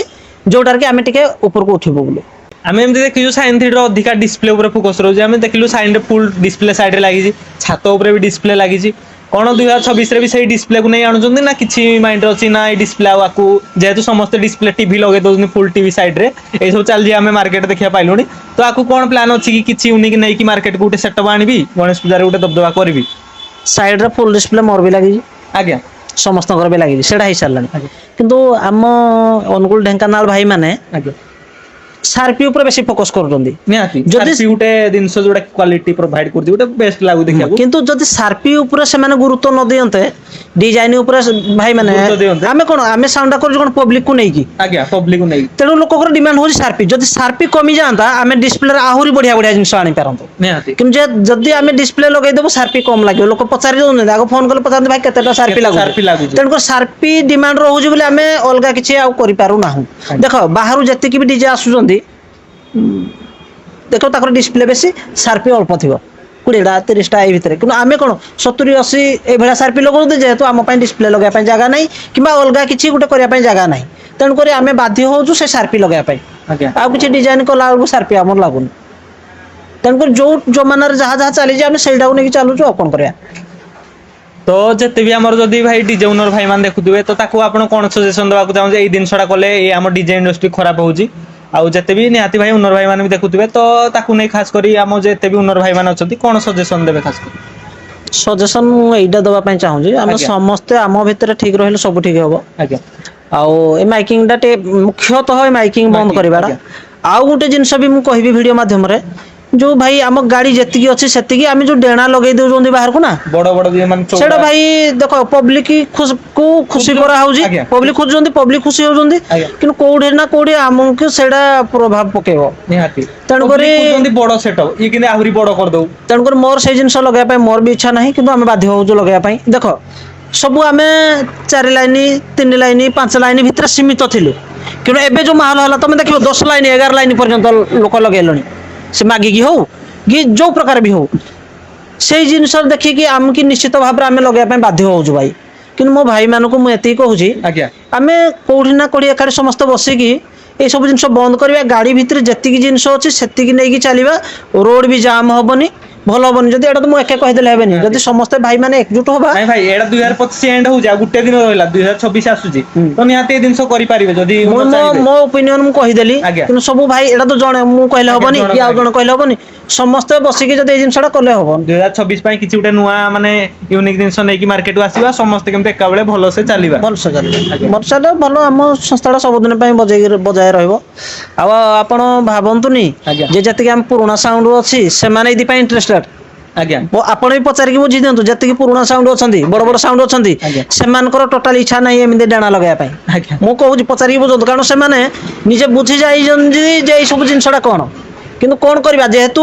ଯୋଉଟାରେ କି ଆମେ ଟିକେ ଉପରକୁ ଉଠିବୁ ବୋଲି ଆମେ ଏମିତି ଦେଖିଛୁ ସାଇନ୍ ଥିଡିର ଅଧିକା ଡିସପ୍ଲେ ଉପରେ ଫୋକସ ରହୁଛି ଆମେ ଦେଖିଲୁ ସାଇନ୍ ରେ ଫୁଲ ଡିସପ୍ଲେ ସାଇଡରେ ଲାଗିଛି ଛାତ ଉପରେ ବି ଡିସପ୍ଲେ ଲାଗିଛି କଣ 2026 ବି ସେଇ ଡିସପ୍ଲେକୁ ନେଇ ଆଣୁଛନ୍ତି ନା କିଛି ମାଇଣ୍ଡ ଅଛି ନା ଏଇ ଡିସପ୍ଲେ ଆଉ ଆକୁ ଯେହେତୁ ସମସ୍ତେ ଡିସପ୍ଲେ ଟିଭି ଲଗେଇ ଦଉଛନ୍ତି ଫୁଲ ଟିଭି ସାଇଡରେ ଏଇ ସବୁ ଚାଲିଛି ଆମେ ମାର୍କେଟ ଦେଖିବା ପାଇଲୁଣି ତ ଆକୁ କଣ ପ୍ଲାନ୍ ଅଛି କି କିଛି ୟୁନିକ୍ ନେଇକି ମାର୍କେଟକୁ ଗୋଟେ ସେଟଅପ୍ ଆଣିବି ଗଣେଶ ପୂଜାରେ ଗୋଟେ ଦବଦବା କରିବି ସାଇଡରେ ଫୁଲ ଡିସପ୍ଲେ ମୋର ବି ଲାଗିଛି ଆଜ୍ଞା ସମସ୍ତଙ୍କର ବି ଲାଗିଛି ସେଇଟା ହେଇସାରିଲାଣି ଆଜ୍ଞା କିନ୍ତୁ ଆମ ଅନୁଗୁଳ ଢେଙ୍କାନାଳ ଭାଇ ମାନେ ଆଜ୍ଞା ସାର୍ପି ଉପରେ ବେଶୀ ଫୋକସ କରୁଛନ୍ତି ନିହାତି ଯଦି ସାର୍ପି ଗୋଟେ ଜିନିଷ ଯୋଉଟା କ୍ୱାଲିଟି ପ୍ରୋଭାଇଡ କରୁଛି ଗୋଟେ ବେଷ୍ଟ ଲାଗୁ ଦେଖିବାକୁ କିନ୍ତୁ ଯଦି ସାର୍ପି ଉପରେ ସେମାନେ ଗୁରୁତ୍ୱ ନ ଦିଅନ୍ତେ ଡିଜାଇନ ଉପରେ ଭାଇ ମାନେ ଗୁରୁତ୍ୱ ଦିଅନ୍ତେ ଆମେ କଣ ଆମେ ସାଉଣ୍ଡ ଟା କରୁଛୁ କଣ ପବ୍ଲିକକୁ ନେଇକି ଆଜ୍ଞା ପବ୍ଲିକକୁ ନେଇକି ତେଣୁ ଲୋକଙ୍କର ଡିମାଣ୍ଡ ହଉଛି ସାର୍ପି ଯଦି ସାର୍ପି କମିଯାଆନ୍ତା ଆମେ ଡିସପ୍ଲେରେ ଆହୁରି ବଢିଆ ଜିନିଷ ଆଣିପାରନ୍ତୁ ନିହାତି କିନ୍ତୁ ଯଦି ଆମେ ଡିସପ୍ଲେ ଲଗେଇଦେବୁ ସାର୍ପି କମ ଲାଗିବ ଲୋକ ପଚାରି ଦଉଛନ୍ତି ଆଗ ଫୋନ କଲେ ପଚାରନ୍ତି ଭାଇ କେତେ ଟଙ୍କା ସାର୍ପି କେତେ ଲାଗୁଛି ସାର୍ପି ଲାଗୁଛି ତେଣୁକରି ସାର୍ପି ଡିମାଣ୍ଡ ରହୁଛି ବୋଲି ଆମେ ଅଲଗା କିଛି ଆଉ କରିପାରୁନାହୁଁ ଆଜ୍ଞା ଦେଖ ବାହାରୁ ଯେତିକି ବି ଡିଜେ ଆସୁଛନ୍ତି ଦେଖ ତାଙ୍କର ଡିସପ୍ଲେ ବେଶୀ ସାର୍ପି ଅଳ୍ପ ଥିବ 20ଟା 30ଟା ଏଇ ଭିତରେ କିନ୍ତୁ ଆମେ କଣ 70-80 ଏଇଭଳିଆ ସାର୍ପି ଲଗାଉଛନ୍ତି ଯେହେତୁ ଆମ ପାଇଁ ଡିସପ୍ଲେ ଲଗାଇବା ପାଇଁ ଜାଗା ନାହିଁ କିମ୍ବା ଅଲଗା କିଛି ଗୋଟେ କରିବା ପାଇଁ ଜାଗା ନାହିଁ ତେଣୁକରି ଆମେ ବାଧ୍ୟ ହଉଛୁ ସେ ସାର୍ପି ଲଗାଇବା ପାଇଁ ଆଜ୍ଞା ଆଉ କିଛି ଡିଜାଇନ କଲା ବେଳକୁ ସାର୍ପି ଆମର ଲାଗୁନି ତେଣୁକରି ଯୋଉ ଜମାନାରେ ଯାହା ଚାଲିଛି ଆମେ ସେଇଟାକୁ ନେଇକି ଚାଲୁଛୁ ଆଉ କଣ କରିବା ତ ଯେତେ ବି ଆମର ଯଦି ଭାଇ ଡିଜେ ଓନର ଭାଇ ମାନେ ଦେଖୁଥିବେ ତ ତାକୁ ଆପଣ କଣ ସଜେସନ ଦେବାକୁ ଚାହୁଁଛନ୍ତି ଏଇ ଜିନିଷଟା କଲେ ଏଇ ଆମ ଡିଜେ ଇଣ୍ଡଷ୍ଟ୍ରି ଖରାପ ହଉଛି ଆଉ ଯେତେ ବି ନିହାତି ଭାଇ ଓନର ଭାଇ ମାନେ ବି ଦେଖୁଥିବେ ତ ତାକୁ ନେଇ ଖାସ କରି ଆମ ଯେତେ ବି ଓନର ଭାଇ ମାନେ ଅଛନ୍ତି କଣ ସଜେସନ ଦେବେ ଖାସ କରି ସଜେସନ ମୁଁ ଏଇଟା ଦେବା ପାଇଁ ଚାହୁଁଛି ଆମେ ଆଜ୍ଞା ସମସ୍ତେ ଆମ ଭିତରେ ଠିକ ରହିଲେ ସବୁ ଠିକ ହବ ଆଜ୍ଞା ଆଉ ଏ ମାଇକିଂ ଟା ଟିକେ ମୁଖ୍ୟତଃ ଏ ମାଇକିଂ ବନ୍ଦ ମାଇକିଂ କରିବାଟା ଆଜ୍ଞା ଆଉ ଗୋଟେ ଜିନିଷ ବି ମୁଁ କହିବି ଭିଡିଓ ମାଧ୍ୟମରେ ଯୋଉ ଭାଇ ଆମ ଗାଡି ଯେତିକି ଅଛି ସେତିକି ଆମେ ଯୋଉ ଡେଣା ଲଗେଇ ଦଉଛନ୍ତି ବାହାରକୁ ନା ବଡ ବଡ ଯିଏ ମାନେ ସେଇଟା ଚଉଡା ଭାଇ ଦେଖ ପବ୍ଲିକ କୁ ଖୁସି କରାହଉଛି ଆଜ୍ଞା ପବ୍ଲିକ ଖୋଜୁଛନ୍ତି ପବ୍ଲିକ ଖୁସି ହଉଛନ୍ତି ଆଜ୍ଞା କିନ୍ତୁ କୋଉଠି ନା କୋଉଠି ଆମକୁ ସେଇଟା ପ୍ରଭାବ ପକେଇବ ନିହାତି ତେଣୁକରି ପବ୍ଲିକ କହୁଛନ୍ତି ବଡ ସେଟ ଇଏ କିନ୍ତୁ ଆହୁରି ବଡ କରିଦଉ ତେଣୁକରି ମୋର ସେଇ ଜିନିଷ ଲଗେଇବା ପାଇଁ ମୋର ବି ଇଚ୍ଛା ନାହିଁ କିନ୍ତୁ ଆମେ ବାଧ୍ୟ ହଉଛୁ ଲଗେଇବା ପାଇଁ ଦେଖ ସବୁ ଆମେ 4 ଲାଇନ 3 ଲାଇନ 5 ଲାଇନ ଭିତରେ ସୀମିତ ଥିଲୁ କିନ୍ତୁ ଏବେ ଯୋଉ ମାହୋଲ ହେଲା ତମେ ଦେଖିବ 10 ଲାଇନ 11 ଲାଇନ ପର୍ଯ୍ୟନ୍ତ ଲୋକ ଲଗେଇଲେଣି ସେ ମାଗିକି ହଉ କି ଯୋଉ ପ୍ରକାର ବି ହଉ ସେଇ ଜିନିଷ ଦେଖିକି ଆମକୁ ନିଶ୍ଚିତ ଭାବରେ ଆମେ ଲଗେଇବା ପାଇଁ ବାଧ୍ୟ ହଉଛୁ ଭାଇ କିନ୍ତୁ ମୋ ଭାଇ ମାନଙ୍କୁ ମୁଁ ଏତିକି କହୁଛି ଆଜ୍ଞା ଆମେ କୋଉଠି ନା କୋଉଠି ଏକାଠି ସମସ୍ତେ ବସିକି এই ସବୁ ଜିନିଷ ବନ୍ଦ କରିବା ଗାଡି ଭିତରେ ଯେତିକି ଜିନିଷ ଅଛି ସେତିକି ନେଇକି ଚାଲିବା ରୋଡ ବି ଜାମ ହବନି ଭଲ ହବନି ଯଦି ଏଟା ତ ମୁଁ ଏକା କହିଦେଲେ ହେବେନି ଯଦି ସମସ୍ତେ ଭାଇ ମାନେ ଏକଜୁଟ ହବା ନାଇଁ ଭାଇ ଏଇଟା 2025 ଏଣ୍ଡ ହଉଛି ଆଉ ଗୋଟେ ଦିନ ରହିଲା 2026 ଆସୁଛି ତ ନିହାତି ଏ ଜିନିଷ କରିପାରିବେ ଯଦି ମୁଁ ଚାହିଁବେ। ମୋ ଓପିନିଅନ ମୁଁ କହିଦେଲି ଆଜ୍ଞା। କିନ୍ତୁ ସବୁ ଭାଇ ଏଟା ତ ଜଣେ ମୁଁ କହିଲେ ଆଜ୍ଞା, ହବନି କି ଆଉ ଆଜ୍ଞା। ଜଣେ କହିଲେ ହବନି ସମସ୍ତେ ବସିକି ଯଦି ଏଇ ଜିନିଷଟା କଲେ ହବ 2026 ପାଇଁ କିଛି ଗୋଟେ ନୂଆ ମାନେ ୟୁନିକ୍ ଜିନିଷ ନେଇକି ମାର୍କେଟକୁ ଆସିବା ସମସ୍ତେ କେମିତି ଏକା ବେଳେ ଭଲସେ ଚାଲିବା। ଭଲସେ ଆଜ୍ଞା ବର୍ଷାଟା ଭଲ ଆମ ସଂସ୍ଥାଟା ସବୁଦିନ ପାଇଁ ବଜାୟ ରହିବ ଆଉ ଆପଣ ଭାବନ୍ତୁନି ଆଜ୍ଞା ଯେ ଯେତିକି ଆମ ପୁରୁଣା ସାଉଣ୍ଡ ଅଛି ସେମାନେ ଏଇଥିପାଇଁ ଇଣ୍ଟରେଷ୍ଟେଡ ଆଜ୍ଞା ଆପଣ ବି ପଚାରିକି ବୁଝି ଦିଅନ୍ତୁ ଯେତିକି ପୁରୁଣା ସାଉଣ୍ଡ ଅଛନ୍ତି ବଡ ବଡ ଆଜ୍ଞା ସାଉଣ୍ଡ ଅଛନ୍ତି ଆଜ୍ଞା ସେମାନଙ୍କର ଟୋଟାଲ ଇଚ୍ଛା ନାହିଁ ଏମିତି ଡାଣା ଲଗେଇବା ପାଇଁ ଆଜ୍ଞା ମୁଁ କହୁଛି ପଚାରିକି ବୁଝନ୍ତୁ କାରଣ ସେମାନେ ନିଜେ ବୁଝି ଯାଇଛନ୍ତି ଯେ ଏଇ ସବୁ ଜିନିଷଟା କଣ କିନ୍ତୁ କଣ କରିବା ଯେହେତୁ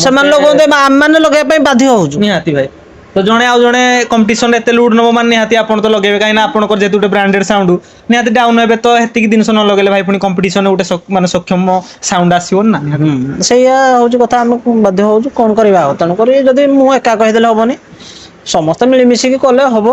ସେମାନେ ସମସ୍ତେ ଲଗାଉଛନ୍ତି ଆମମାନେ ଲଗେଇବା ପାଇଁ ବାଧ୍ୟ ହଉଛୁ ନିହାତି ଭାଇ ତ ଜଣେ ଆଉ ଜଣେ କମ୍ପିଟିସନ ଏତେ ଲୁଡ ନବ ମାନେ ନିହାତି ଆପଣ ତ ଲଗେଇବେ କାହିଁକି ଆପଣଙ୍କର ଯେହେତୁ ଗୋଟେ ବ୍ରାଣ୍ଡେଡ ସାଉଣ୍ଡ ନିହାତି ଡାଉନ ହେବେ ତ ହେତିକି ଜିନିଷ ନ ଲଗେଇଲେ ଭାଇ ପୁଣି କମ୍ପିଟିସନ ଗୋଟେ ମାନେ ସକ୍ଷମ ସାଉଣ୍ଡ ଆସିବନି ନା ନିହାତି। ସେଇଆ ହଉଛି କଥା ଆମେ ବାଧ୍ୟ ହଉଛୁ କଣ କରିବା ଆଉ ତେଣୁକରି ଯଦି ମୁଁ ଏକା କହିଦେଲେ ହବନି ସମସ୍ତେ ମିଳିମିଶିକି କଲେ ହବ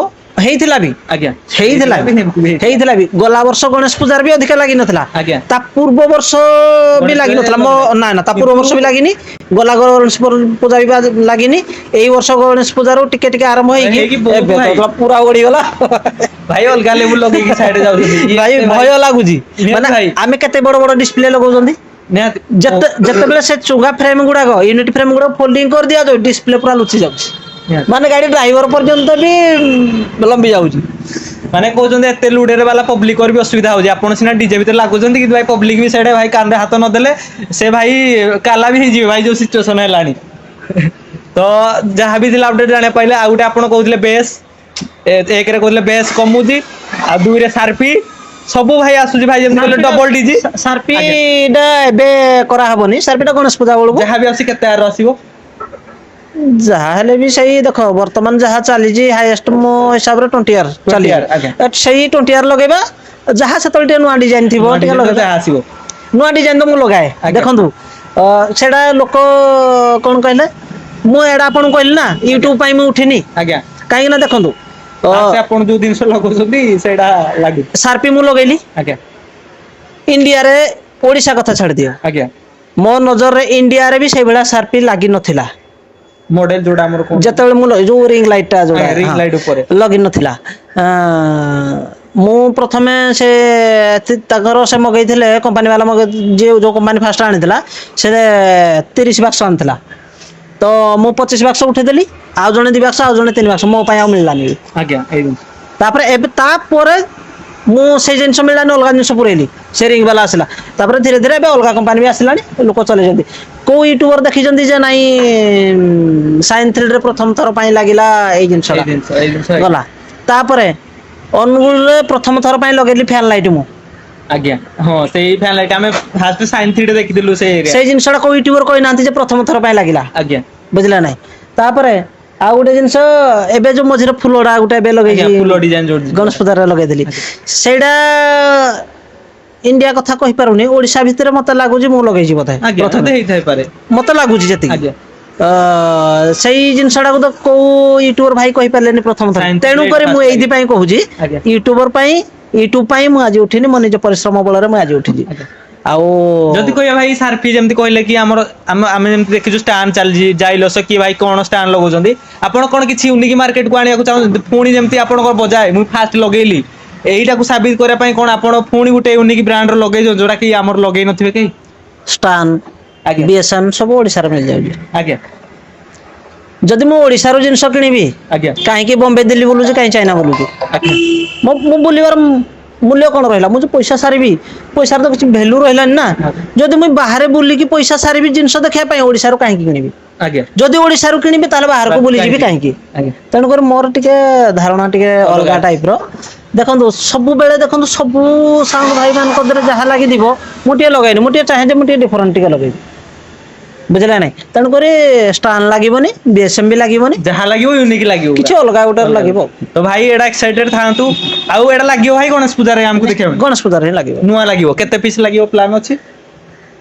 ହେଇଥିଲା ବି ଆଜ୍ଞା ହେଇଥିଲା ବି ଏମିତି ବି ହେଇଥିଲା ହେଇଥିଲା ବି ଗଲା ବର୍ଷ ଗଣେଶ ପୂଜାର ବି ଅଧିକା ଲାଗିନଥିଲା ଆଜ୍ଞା ତା ପୂର୍ବ ବର୍ଷ ବି ଗଣେଶ ପୂଜାରେ ଲାଗିନଥିଲା ମୋ ଲଗେଇଲା ନା ନା ତା ପୂର୍ବ କିନ୍ତୁ ବର୍ଷ ବି ଲାଗିନି ଗଲା ଗଣେଶ ପୂଜା ବି ଲାଗିନି ଏଇ ବର୍ଷ ଗଣେଶ ପୂଜାରୁ ଟିକେ ଟିକେ ଆରମ୍ଭ ହେଇକି ବହୁତ ଏବେ ଭାଇ ତ ପୁରା ଉଡିଗଲା ଭାଇ ଅଲଗା ଲେବୁଲ ଲଗେଇକି ସାଇଡରେ ଯାଉଛନ୍ତି ଇଏ ଭାଇ ଏତେ ଭୟ ଲାଗୁଛି ନିହାତି ମାନେ ଭାଇ ଆମେ କେତେ ବଡ ବଡ ଡିସପ୍ଲେ ଲଗାଉଛନ୍ତି ନିହାତି ଯେତେବେଳେ ସେ ଚୁଙ୍ଗା ଫ୍ରେମ ଗୁଡାକ ୟୁନିଟ ଫ୍ରେମ ଗୁଡାକ ଫୋଲ୍ଡିଂ କରିଦିଆଯାଉ ଡିସପ୍ଲେ ପୁରା ଲୁଚି ଯାଉଛି ନିହାତି ମାନେ ଗାଡି ଡ୍ରାଇଭର ପର୍ଯ୍ୟନ୍ତ ବି ଲମ୍ବି ଯାଉଛି ମାନେ କହୁଛନ୍ତି ଏତେ ଲୁଡେରେ ବାଲା ପବ୍ଲିକର ବି ଅସୁବିଧା ହଉଛି ଆପଣ ସିନା ଡିଜେ ଭିତରେ ଲାଗୁଛନ୍ତି କିନ୍ତୁ ଭାଇ ପବ୍ଲିକ ବି ସେଇଟା ଭାଇ କାନ୍ଧରେ ହାତ ନଦେଲେ ସେ ଭାଇ କାଲା ବି ହେଇଯିବେ ଭାଇ ଯୋଉ ସିଚୁଏସନ ହେଲାଣି ତ ଯାହାବି ଥିଲା ଅପଡେଟ ଜାଣିବାକୁ ପାଇଲେ ଆଉ ଗୋଟେ ଆପଣ କହୁଥିଲେ ବେଶ ଏକରେ କହୁଥିଲେ ବେଶ କମୁଛି ଆଉ ଦୁଇରେ ସାର୍ପି ସବୁ ଭାଇ ଆସୁଛି ଭାଇ ଯେମିତି କହିଲେ ଡବଲ ଡିଜି ଆଜ୍ଞା ସାର୍ପିଟା ଏବେ କରାହବନି ସାର୍ପିଟା ଗଣେଶ ପୂଜା ବେଳକୁ ଯାହାବି ଆସୁଛି କେତେ ଆର ଆସିବ ଯାହା ହେଲେ ବି ସେଇ ଦେଖ ବର୍ତ୍ତମାନ ଯାହା ଚାଲିଛି ହାଇଏଷ୍ଟ ମୋ ହିସାବରେ 20R 20 ଚାଲିଛି ଆର ଆଜ୍ଞା ସେଇ 20R ଲଗେଇବା ଯାହା ସେତେବେଳେ ଟିକେ ନୂଆ ଡିଜାଇନ ଥିବ ନୂଆ ଟିକେ ଡିଜାଇନ ତ ଲଗେଇବା ଯାହା ଆସିବ ନୂଆ ଡିଜାଇନ ତ ମୁଁ ଲଗାଏ ଆଜ୍ଞା ଦେଖନ୍ତୁ ସେଇଟା ଲୋକ କଣ କହିଲେ ମୁଁ ଏଇଟା ଆପଣଙ୍କୁ କହିଲି ନା ଆଜ୍ଞା ୟୁଟ୍ୟୁବ ପାଇଁ ମୁଁ ଉଠିନି ଆଜ୍ଞା କାହିଁକି ନା ଦେଖନ୍ତୁ ଫାଷ୍ଟ ଆପଣ ଯୋଉ ଜିନିଷ ଲଗାଉଛନ୍ତି ସେଇଟା ଲାଗୁଛି ସାର୍ପି ମୁଁ ଲଗେଇଲି ଆଜ୍ଞା ଇଣ୍ଡିଆରେ ଓଡିଶା କଥା ଛାଡିଦିଅ ଆଜ୍ଞା ମୋ ନଜରରେ ଇଣ୍ଡିଆରେ ବି ସେଇଭଳିଆ ସାର୍ପି ଲାଗିନଥିଲା ମଡେଲ ଯୋଉଟା ଆମର କହୁଛନ୍ତି ଯେତେବେଳେ ମୁଁ ଯୋଉ ରିଙ୍ଗ ଲାଇଟ୍ ଟା ଯୋଉଟା ଆଜ୍ଞା ରିଙ୍ଗ ହଁ ଲାଇଟ୍ ଉପରେ ଲଗିନ ନଥିଲା ମୁଁ ପ୍ରଥମେ ସେ ତାଙ୍କର ସେ ମଗେଇଥିଲେ କମ୍ପାନୀ ବାଲା ଯିଏ ଯୋଉ କମ୍ପାନୀ ଫାଷ୍ଟ ଆଣିଥିଲା ସେ 30 ବାକ୍ସ ଆଣିଥିଲା ତ ମୁଁ 25 ବାକ୍ସ ଉଠେଇଦେଲି ଆଉ ଜଣେ 2 ବାକ୍ସ ଆଉ ଜଣେ 3 ବାକ୍ସ ମୋ ପାଇଁ ଆଉ ମିଳିଲାନି ଆଜ୍ଞା ଏଇ ତାପରେ ଏବେ ତାପରେ ମୁଁ ସେଇ ଜିନିଷ ମିଳିଲାନି ଅଲଗା ଜିନିଷ ପୁରେଇଲି ସେ ରିଙ୍ଗ ବାଲା ଆସିଲା ତାପରେ ଧୀରେ ଧୀରେ ଏବେ ଅଲଗା କମ୍ପାନୀ ବି ଆସିଲାଣି ଲୋକ ଚଲେଇଛନ୍ତି କୋଉ ୟୁଟ୍ୟୁବର ଦେଖିଛନ୍ତି ଯେ ନାଇଁ ସାଇନ୍ 3 ରେ ପ୍ରଥମ ଥର ପାଇଁ ଲାଗିଲା ଏଇ ଜିନିଷଟା ଏଇ ଜିନିଷ ଆଜ୍ଞା ଗଲା ତାପରେ ଅନୁଗୁଳରେ ପ୍ରଥମ ଥର ପାଇଁ ଲଗେଇଲି ଫ୍ୟାନ ଲାଇଟ ମୁଁ ଆଜ୍ଞା ହଁ ସେଇ ଫ୍ୟାନ ଲାଇଟ ଆମେ ଫାଷ୍ଟ ସାଇନ୍ 3 ରେ ଦେଖିଥିଲୁ ଏରିଆ ସେଇ ଜିନିଷଟା କୋଉ ୟୁଟ୍ୟୁବର କହିନାହାନ୍ତି ଯେ ପ୍ରଥମ ଥର ପାଇଁ ଲାଗିଲା ଆଜ୍ଞା ବୁଝିଲା ନାଇଁ ତାପରେ ଆଉ ଗୋଟେ ଜିନିଷ ଏବେ ଯୋଉ ମଝିରେ ଫୁଲଟା ଗୋଟେ ଏବେ ଆଜ୍ଞା ଲଗେଇଛି ଫୁଲ ଡିଜାଇନ ଯୋଉ ଗଣେଶ ପୂଜାରେ ଲଗେଇଥିଲି ଆଜ୍ଞା ସେଇଟା ଇଣ୍ଡିଆ କଥା କହିପାରୁନି ଓଡିଶା ଭିତରେ ମତେ ଲାଗୁଛି ମୁଁ ଲଗେଇଛି ବୋଧେ ଆଜ୍ଞା ପ୍ରଥମେ ହେଇଥାଇପାରେ ମତେ ଲାଗୁଛି ଯେତିକି ଆଜ୍ଞା ସେଇ ଜିନିଷ ଟାକୁ ତ କୋଉ ୟୁଟ୍ୟୁବର ଭାଇ କହିପାରିଲେନି ପ୍ରଥମ ଥର ସାଇନ୍ 3 ରେ ଏଇଟା ତେଣୁକରି ମୁଁ ଫାଷ୍ଟ ଲାଗିଛି ଏଇଥିପାଇଁ କହୁଛି ଆଜ୍ଞା ୟୁଟ୍ୟୁବ ପାଇଁ ମୁଁ ଆଜି ଉଠିନି ମୋ ନିଜ ପରିଶ୍ରମ ବଳରେ ମୁଁ ଆଜି ଉଠିଛି ଆଜ୍ଞା ଆଉ ଯଦି କହିବା ଭାଇ ସାର୍ଫି ଯେମିତି କହିଲେ କି ଆମର ଆମେ ଯେମିତି ଦେଖିଛୁ ଷ୍ଟାଣ୍ଡ ଚାଲିଛି ଯାଇଲସ କି ଭାଇ କଣ ଷ୍ଟାଣ୍ଡ ଲଗାଉଛନ୍ତି ଆପଣ କଣ କିଛି ୟୁନିକ୍ ମାର୍କେଟକୁ ଆଣିବାକୁ ଚାହୁଁଛନ୍ତି ପୁଣି ଯେମିତି ଆପଣଙ୍କର ବଜାଏ ମୁଁ ଫାଷ୍ଟ ଲଗେଇଲି ଏଇଟାକୁ ସାବିତ କରିବା ପାଇଁ କଣ ଆପଣ ପୁଣି ଗୋଟେ ୟୁନିକ୍ ବ୍ରାଣ୍ଡର ଲଗେଇଛନ୍ତି ଯୋଉଟା କି ଆମର ଲଗେଇ ନଥିବେ କେହି ଷ୍ଟାନ ଆଜ୍ଞା ବିଏସଏନ୍ ସବୁ ଓଡିଶାରେ ମିଳିଯାଉଛି ଆଜ୍ଞା ଯଦି ମୁଁ ଓଡିଶାରୁ ଜିନିଷ କିଣିବି ଆଜ୍ଞା କାହିଁକି ବମ୍ବେ ଦିଲ୍ଲୀ ବୁଲୁଛି କାହିଁ ଚାଇନା ବୁଲୁଛି ଆଜ୍ଞା ମୁଁ ବୁଲିବାର ମୂଲ୍ୟ କଣ ରହିଲା ମୁଁ ଯୋଉ ପଇସା ସାରିବି ପଇସାର ତ କିଛି ଭ୍ୟାଲୁ ରହିଲାନି ନା ଯଦି ମୁଇଁ ବାହାରେ ବୁଲିକି ପଇସା ସାରିବି ଜିନିଷ ଦେଖିବା ପାଇଁ ଓଡିଶାରୁ କାହିଁକି କିଣିବି ଆଜ୍ଞା ଯଦି ଓଡିଶାରୁ କିଣିବି ତାହେଲେ ବାହାରକୁ ବୁଲିଯିବି କାହିଁକି ଆଜ୍ଞା ତେଣୁକରି ମୋର ଟିକେ ଧାରଣା ଟିକେ ଅଲଗା ଟାଇପ ର ଦେଖନ୍ତୁ ସବୁବେଳେ ଦେଖନ୍ତୁ ସବୁ ସାଙ୍ଗ ଭାଇ ମାନଙ୍କ ଦେହରେ ଯାହା ଲାଗିଥିବ ମୁଁ ଟିକେ ଲଗାଇନି ମୁଁ ଟିକେ ଚାହେଁ ଯେ ମୁଁ ଟିକେ ଡିଫରେଣ୍ଟ ଟିକେ ଲଗେଇବି ବୁଝିଲା ନାଇଁ ତେଣୁକରି ଷ୍ଟାନ ଲାଗିବନି ବିଏସଏମ୍ ବି ଲାଗିବନି ଯାହା ଲାଗିବ ୟୁନିକ୍ ଲାଗିବ ପୁରା କିଛି ଅଲଗା ଗୋଟେ ଅଲଗା ଲାଗିବ ତ ଭାଇ ଏଇଟା ଏକ୍ସାଇଟେଡ ଥାନ୍ତୁ ଆଉ ଏଇଟା ଲାଗିବ ଭାଇ ଗଣେଶ ପୂଜାରେ ଆମକୁ ଦେଖିବା ପାଇଁ ଗଣେଶ ପୂଜାରେ ହିଁ ଲାଗିବ ନୂଆ ଲାଗିବ କେତେ ପିସ୍ ଲାଗିବ ପ୍ଲାନ୍ ଅଛି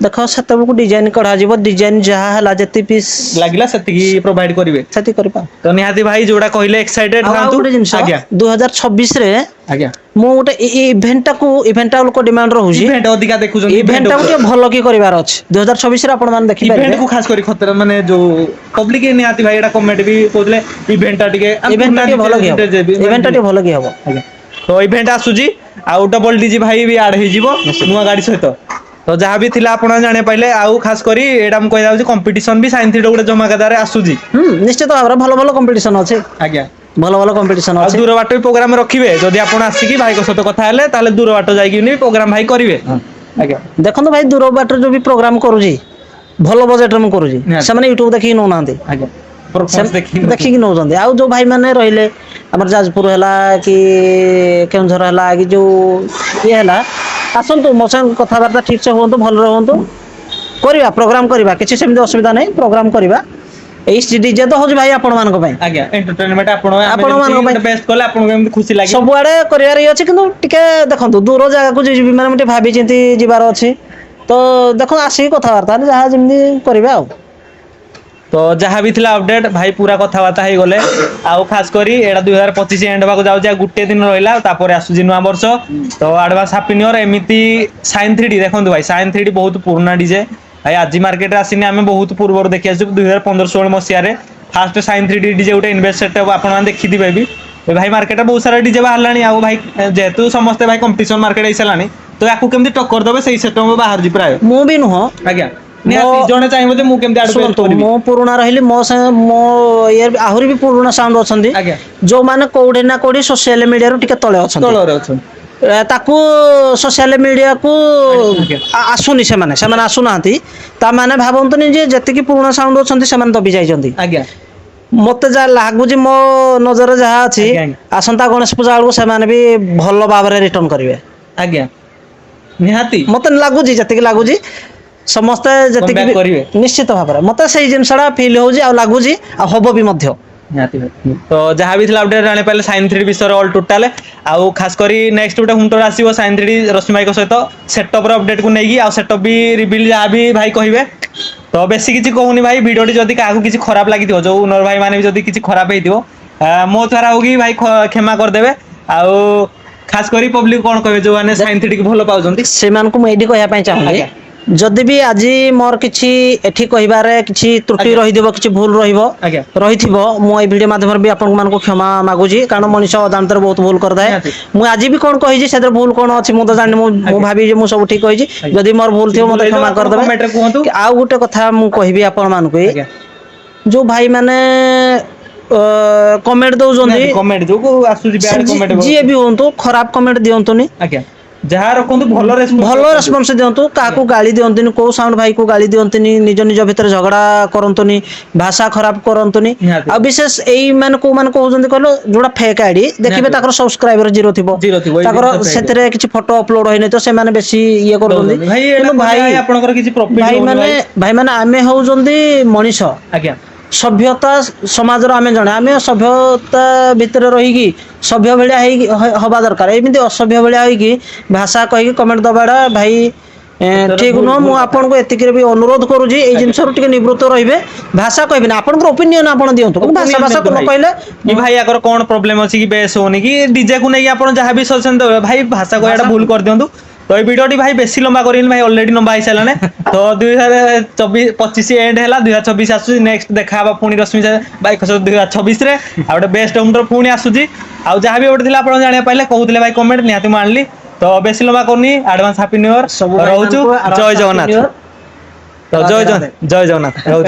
ଦେଖ ସେତେବେଳକୁ ଡିଜାଇନ କଢାଯିବ ଡିଜାଇନ ଯାହା ହେଲା ଯେତେ ପିସ୍ ଲାଗିଲା ସେତିକି ପ୍ରୋଭାଇଡ କରିବେ ସେତିକି କରିବା ତ ନିହାତି ଭାଇ ଯୋଉଟା କହିଲେ ଏକ୍ସାଇଟେଡ ଆଉ ଥାନ୍ତୁ ଗୋଟେ ଜିନିଷ ଆଜ୍ଞା 2026 ରେ ଆଜ୍ଞା ମୁଁ ଗୋଟେ ଇଭେଣ୍ଟଟା ଲୋକ ଡିମାଣ୍ଡ ରହୁଛି ଇଭେଣ୍ଟ ଅଧିକା ଦେଖୁଛନ୍ତି ଇଭେଣ୍ଟଟା ଟିକେ ଭଲ କି କରିବାର ଅଛି 2024 ରେ ଆପଣ ମାନେ ଦେଖିପାରିବେ ଇଭେଣ୍ଟ କୁ ଖାସ କରି ଖତରା ମାନେ ଯୋଉ ପବ୍ଲିକ ନିହାତି ଭାଇ ଏଟା କମେଣ୍ଟ ବି କହୁଥିଲେ ଇଭେଣ୍ଟଟା ଟିକେ ଭଲ କି ହବ ଇଭେଣ୍ଟଟା ଟିକେ ଭଲ କି ହବ ଆଜ୍ଞା ତ ଇଭେଣ୍ଟ ଆସୁଛି ଆଉ ଡବଲ ଡିଜି ଭାଇ ବି ଆଡ ହେଇଯିବ ନୂଆ ଗାଡି ସହିତ ତ ଯାହା ବି ଥିଲା ଆପଣ ଜାଣିବା ପାଇଲେ ଆଉ ଖାସ କରି ଏଇଟା ମୁଁ କହିବାକୁ ଯାଉଛି କମ୍ପିଟିସନ ବି ସାଇନ୍ସ ଗୋଟେ ଜମାକାଦାରେ ଆସୁଛି ନିଶ୍ଚିତ ଭାବରେ ଭଲ ଭଲ କମ୍ପିଟିସନ ଅଛି ଆଜ୍ଞା ଭଲ ଭଲ କମ୍ପିଟିସନ ଆଉ ଅଛି ଦୂର ବାଟ ବି ପ୍ରୋଗ୍ରାମ ରଖିବେ ଯଦି ଆପଣ ଆସିକି ଭାଇଙ୍କ ସହିତ କଥା ହେଲେ ତାହେଲେ ଦୂର ବାଟ ଯାଇକି ବି ପ୍ରୋଗ୍ରାମ ଭାଇ କରିବେ ଆଜ୍ଞା ଦେଖନ୍ତୁ ଭାଇ ଦୂର ବାଟରେ ଯୋଉ ବି ପ୍ରୋଗ୍ରାମ କରୁଛି ଭଲ ବଜେଟରେ ମୁଁ କରୁଛି ନିହାତି ସେମାନେ ୟୁଟ୍ୟୁବ ଦେଖିକି ନେଉନାହାନ୍ତି ଆଜ୍ଞା performance ଦେଖିକି ନେଉଛନ୍ତି ଆଉ ଯୋଉ ଭାଇ ମାନେ ରହିଲେ ଆମର ଯାଜପୁର ହେଲା କି କେଉଁଝର ହେଲା କି ଯୋଉ ଇଏ ହେଲା ଆସନ୍ତୁ ମୋ ସାଙ୍ଗେ କଥାବାର୍ତ୍ତା ଠିକ ସେ ହୁଅନ୍ତୁ ଭଲରେ ହୁଅନ୍ତୁ କରିବା ପ୍ରୋଗ୍ରାମ କରିବା କିଛି ସେମିତି ଅସୁବିଧା ନାହିଁ ପ୍ରୋଗ୍ରାମ କରିବା ଏଇ ଡିଜେ ତ ହଉଛି ଭାଇ ଆପଣମାନଙ୍କ ପାଇଁ ଆଜ୍ଞା ଏଣ୍ଟରଟେନମେଣ୍ଟ ଆପଣମାନଙ୍କ ପାଇଁ ବେଷ୍ଟ କଲେ ଆପଣଙ୍କୁ ଏମିତି ଖୁସି ଲାଗିବ ସବୁଆଡେ କରିବାର ଇଏ ଅଛି କିନ୍ତୁ ଟିକେ ଦେଖନ୍ତୁ ଦୂର ଜାଗାକୁ ଯିବି ମାନେ ମୁଁ ଟିକେ ଭାବିଚିନ୍ତି ଯିବାର ଅଛି ତ ଦେଖନ୍ତୁ ଆସିକି କଥାବାର୍ତ୍ତା ହେଲେ ଯାହା ଯେମିତି କରିବା ଆଉ ତ ଯାହା ବି ଥିଲା ଅପଡେଟ ଭାଇ ପୁରା କଥାବାର୍ତ୍ତା ହେଇଗଲେ ଆଉ ଖାସ କରି ଏଇଟା 2025 ଏଣ୍ଡ ହେବାକୁ ଯାଉଛି ଆଉ ଗୋଟେ ଦିନ ରହିଲା ତାପରେ ଆସୁଛି ନୂଆ ବର୍ଷ ତ ଆଡଭାନ୍ସ ହାପି ନ୍ୟୁ ଇୟର ଏମିତି ସାଇନ୍ 3D ଦେଖନ୍ତୁ ଭାଇ ସାଇନ୍ 3D ବହୁତ ପୁରୁଣା ଡିଜେ ଭାଇ ଆଜି ମାର୍କେଟରେ ଆସିନି ଆମେ ବହୁତ ପୂର୍ବରୁ ଦେଖି ଆସିଛୁ 2015-16 ମସିହାରେ ଫାଷ୍ଟ ସାଇନ୍ 3D ଡିଜେ ଗୋଟେ ଇନଭେଷ୍ଟ ସେଟଅପ୍ ଆପଣମାନେ ଦେଖିଥିବେ ବି ଭାଇ ମାର୍କେଟରେ ବହୁତ ସାରା ଡିଜେ ବାହାରିଲାଣି ଆଉ ଭାଇ ଯେହେତୁ ସମସ୍ତେ ଭାଇ କମ୍ପିଟିସନ ମାର୍କେଟ ହେଇସାରିଲାଣି ତ ୟାକୁ କେମିତି ଟକ୍କର ଦେବେ ସେଇ ସେଟଅପ୍ ବାହାରୁଛି ପ୍ରାୟ ମୁଁ ବି ନୁହଁ ଆଜ୍ଞା ନିହାତି ଜଣେ ଚାହିଁବ ଯେ ମୁଁ କେମିତି ଶୁଣନ୍ତୁ ମୁଁ ପୁରୁଣା ରହିଲି ମୋ ସାଙ୍ଗେ ମୋ ଇଏ ଆହୁରି ବି ପୁରୁଣା ସାଉଣ୍ଡ ଅଛନ୍ତି ଆଜ୍ଞା ଯୋଉମାନେ କୋଉଠି ନା କୋଉଠି ସୋସିଆଲ ମିଡିଆରୁ ଟିକେ ତଳେ ଅଛନ୍ତି ତାକୁ ସୋସିଆଲ ମିଡିଆକୁ ଆଜ୍ଞା ଆସୁନି ସେମାନେ ଆସୁନାହାନ୍ତି ତାମାନେ ଭାବନ୍ତୁନି ଯେ ଯେତିକି ପୁରୁଣା ସାଉଣ୍ଡ ଅଛନ୍ତି ସେମାନେ ଦବି ଯାଇଛନ୍ତି ଆଜ୍ଞା ମତେ ଯାହା ଲାଗୁଛି ମୋ ନଜରରେ ଯାହା ଅଛି ଆଜ୍ଞା ଆସନ୍ତା ଗଣେଶ ପୂଜା ବେଳକୁ ସେମାନେ ବି ଭଲ ଭାବରେ ରିଟର୍ନ କରିବେ ଆଜ୍ଞା ନିହାତି ମତେ ଲାଗୁଛି ଯେତିକି ଲାଗୁଛି ସମସ୍ତେ ଯେତିକି ବ୍ୟାକ୍ ବି କରିବେ ନିଶ୍ଚିତ ଭାବରେ ମତେ ସେଇ ଜିନିଷଟା ଫିଲ୍ ହଉଛି ଆଉ ଲାଗୁଛି ଆଉ ହବ ବି ମଧ୍ୟ ନିହାତି ତ ଯାହା ବି ଥିଲା ଅପଡେଟ୍ ଜାଣିପାରିଲେ ସାଇନ୍ 3D ବିଷୟରେ ଅଲ୍ ଟୋଟାଲ ଆଉ ଖାସ କରି ନେକ୍ସଟ ଗୋଟେ ହୁଣ୍ଟର ଆସିବ ସାଇନ୍ 3D ରଶ୍ମି ଭାଇଙ୍କ ସହିତ ସେଟଅପର ଅପଡେଟକୁ ନେଇକି ଆଉ ସେଟଅପ୍ ବି ରିଭିଲ୍ ଯାହା ବି ଭାଇ କହିବେ ତ ବେଶୀ କିଛି କହୁନି ଭାଇ ଭିଡିଓଟି ଯଦି କାହାକୁ କିଛି ଖରାପ ଲାଗିଥିବ ଯୋଉ ନର ଭାଇ ମାନେ ବି ଯଦି କିଛି ଖରାପ ହେଇଥିବ ମୋ ଦ୍ୱାରା ହଉ କି ଭାଇ କ୍ଷମା କରିଦେବେ ଆଉ ଖାସ କରି ପବ୍ଲିକ କଣ କହିବେ ଯୋଉମାନେ ସାଇନ୍ 3D କୁ ଭଲ ପାଉଛନ୍ତି ସେମାନଙ୍କୁ ମୁଁ ଏଇଠି କହିବା ପାଇଁ ଚାହୁଁଛି ଆଜ୍ଞା ଯଦି ବି ଆଜି ମୋର କିଛି ଏଠି କହିବାରେ କିଛି ତ୍ରୁଟି ଆଜ୍ଞା ରହିଥିବ କିଛି ଭୁଲ ଆଜ୍ଞା ରହିଥିବ ମୁଁ ଏଇ ଭିଡିଓ ମାଧ୍ୟମରେ ବି ଆପଣମାନଙ୍କୁ କ୍ଷମା ମାଗୁଛି କାରଣ ମଣିଷ ଅଜାଣତରେ ବହୁତ ଭୁଲ କରିଥାଏ ନିହାତି ମୁଁ ଆଜି ବି କଣ କହିଛି ସେଥିରେ ଭୁଲ କଣ ଅଛି ମୁଁ ତ ଜାଣିନି ମୁଁ ଆଜ୍ଞା ଭାବି ମୁଁ ସବୁ ଠିକ କହିଛି ଆଜ୍ଞା ଯଦି ମୋର ଭୁଲ ଥିବ ଭୁଲ ମତେ ହେଇଥିବ କ୍ଷମା ଆପଣ କରିଦେବେ କମେଣ୍ଟରେ କୁହନ୍ତୁ ଆଉ ଗୋଟେ କଥା ମୁଁ କହିବି ଆପଣମାନଙ୍କୁ ଆଜ୍ଞା ଯୋଉ ଭାଇ ମାନେ କମେଣ୍ଟ ଦଉଛନ୍ତି ନିହାତି କମେଣ୍ଟ ଯୋଉ ଆସୁଛି ବ୍ୟାଡ୍ କମେଣ୍ଟ ଯିଏ ବି ହୁଅନ୍ତୁ ଖରାପ କମେଣ୍ଟ ଦିଅନ୍ତୁନି ଆଜ୍ଞା ଯାହା ରଖନ୍ତୁ ଭଲ ରଖନ୍ତୁ ରେସ୍ପନ୍ସ ଦିଅନ୍ତୁ ଆଜ୍ଞା କାହାକୁ ଗାଳି ଦିଅନ୍ତୁନି କୋଉ ସାଉଣ୍ଡ ଭାଇ କୁ ଗାଳି ଦିଅନ୍ତୁନି ନିଜ ଭିତରେ ଝଗଡା କରନ୍ତୁନି ଭାଷା ଖରାପ କରନ୍ତୁନି ନିହାତି ଆଉ ବିଶେଷ ଏଇ ମାନେ କୋଉମାନେ କହୁଛନ୍ତି କହିଲ ଯୋଉଟା ଫେକ୍ ଆଇଡି ଦେଖିବେ ନିହାତି ତାଙ୍କର ସବସ୍କ୍ରାଇବର ଜିରୋ ଥିବ ଏଇ ତାଙ୍କର ଜିନିଷ ଫେକ୍ ସେଥିରେ କିଛି ଫଟୋ ଅପଲୋଡ ହେଇନଥିବ ସେମାନେ ବେଶୀ ଇଏ କରୁଛନ୍ତି ଦଉଛନ୍ତି ଭାଇ ଏଇଟା କିନ୍ତୁ କଲେ ଭାଇ ଆପଣଙ୍କର କିଛି ପ୍ରଫିଟ ହଉନି ଭାଇମାନେ ଆମେ ହଉଛନ୍ତି ମଣିଷ ଆଜ୍ଞା ସଭ୍ୟତା ସମାଜର ଆମେ ଜଣେ ଆମେ ସଭ୍ୟତା ଭିତରେ ରହିକି ସଭ୍ୟ ଭଳିଆ ହେଇକି ହବା ଦରକାର ଏମିତି ଅସଭ୍ୟ ଭଳିଆ ହେଇକି ଭାଷା କହିକି କମେଣ୍ଟ ଦବାଟା ଭାଇ ସତରେ ଠିକ ଭୁଲ ନୁହଁ ଭୁଲ ମୁଁ କଥା ଆପଣଙ୍କୁ ଏତିକିରେ ବି ଅନୁରୋଧ କରୁଛି ଏଇ ଆଜ୍ଞା ଜିନିଷରୁ ଟିକେ ନିବୃତ୍ତ ରହିବେ ଭାଷା କହିବେନି ଆପଣଙ୍କର ଓପିନିଅନ ଆପଣ ଦିଅନ୍ତୁ କିନ୍ତୁ ଭାଷା ଓପିନିଅନ ଦିଅନ୍ତୁ ନ ଭାଇ କହିଲେ କି ଭାଇ ଆଗର କଣ ପ୍ରୋବ୍ଲେମ ଅଛି କି ବେଶ ହଉନି କି ଡିଜେ କୁ ନେଇକି ଆପଣ ଯାହା ବି ସଜେସନ ଦେବେ ଭାଇ ଭାଷା କହିବାଟା ଭୁଲ କରିଦିଅନ୍ତୁ ତ ଏଇ ଭିଡିଓଟି ଭାଇ ବେଶୀ ଲମ୍ବା କରିନି ଭାଇ ଅଲରେଡି ଲମ୍ବା ହେଇସାରିଲାଣି ତ 2025 ଏଣ୍ଡ ହେଲା 2026 ଆସୁଛି ନେକ୍ସଟ ଦେଖାହବା ପୁଣି ରଶ୍ମି ଭାଇ 2026 ରେ ଆଉ ଗୋଟେ ବେଷ୍ଟ ହୋମ ପୁଣି ଆସୁଛି ଆଉ ଯାହା ବି ଗୋଟେ ଥିଲା ଆପଣ ଜାଣିବା ପାଇଲେ କହୁଥିଲେ ଭାଇ କମେଣ୍ଟ ନିହାତି ମୁଁ ଆଣିଲି ତ ବେଶୀ ଲମ୍ବା କରୁନି ଆଡଭାନ୍ସ ହାପି ନ୍ୟୁ ଇୟର ସବୁ ରହୁଛୁ ଭାଇମାନଙ୍କୁ ଜୟ advance happy Jagannath new year ତ ରାଧେ ରାଧେ। ଜୟ ଜଗନ୍ନାଥ ରହୁଛୁ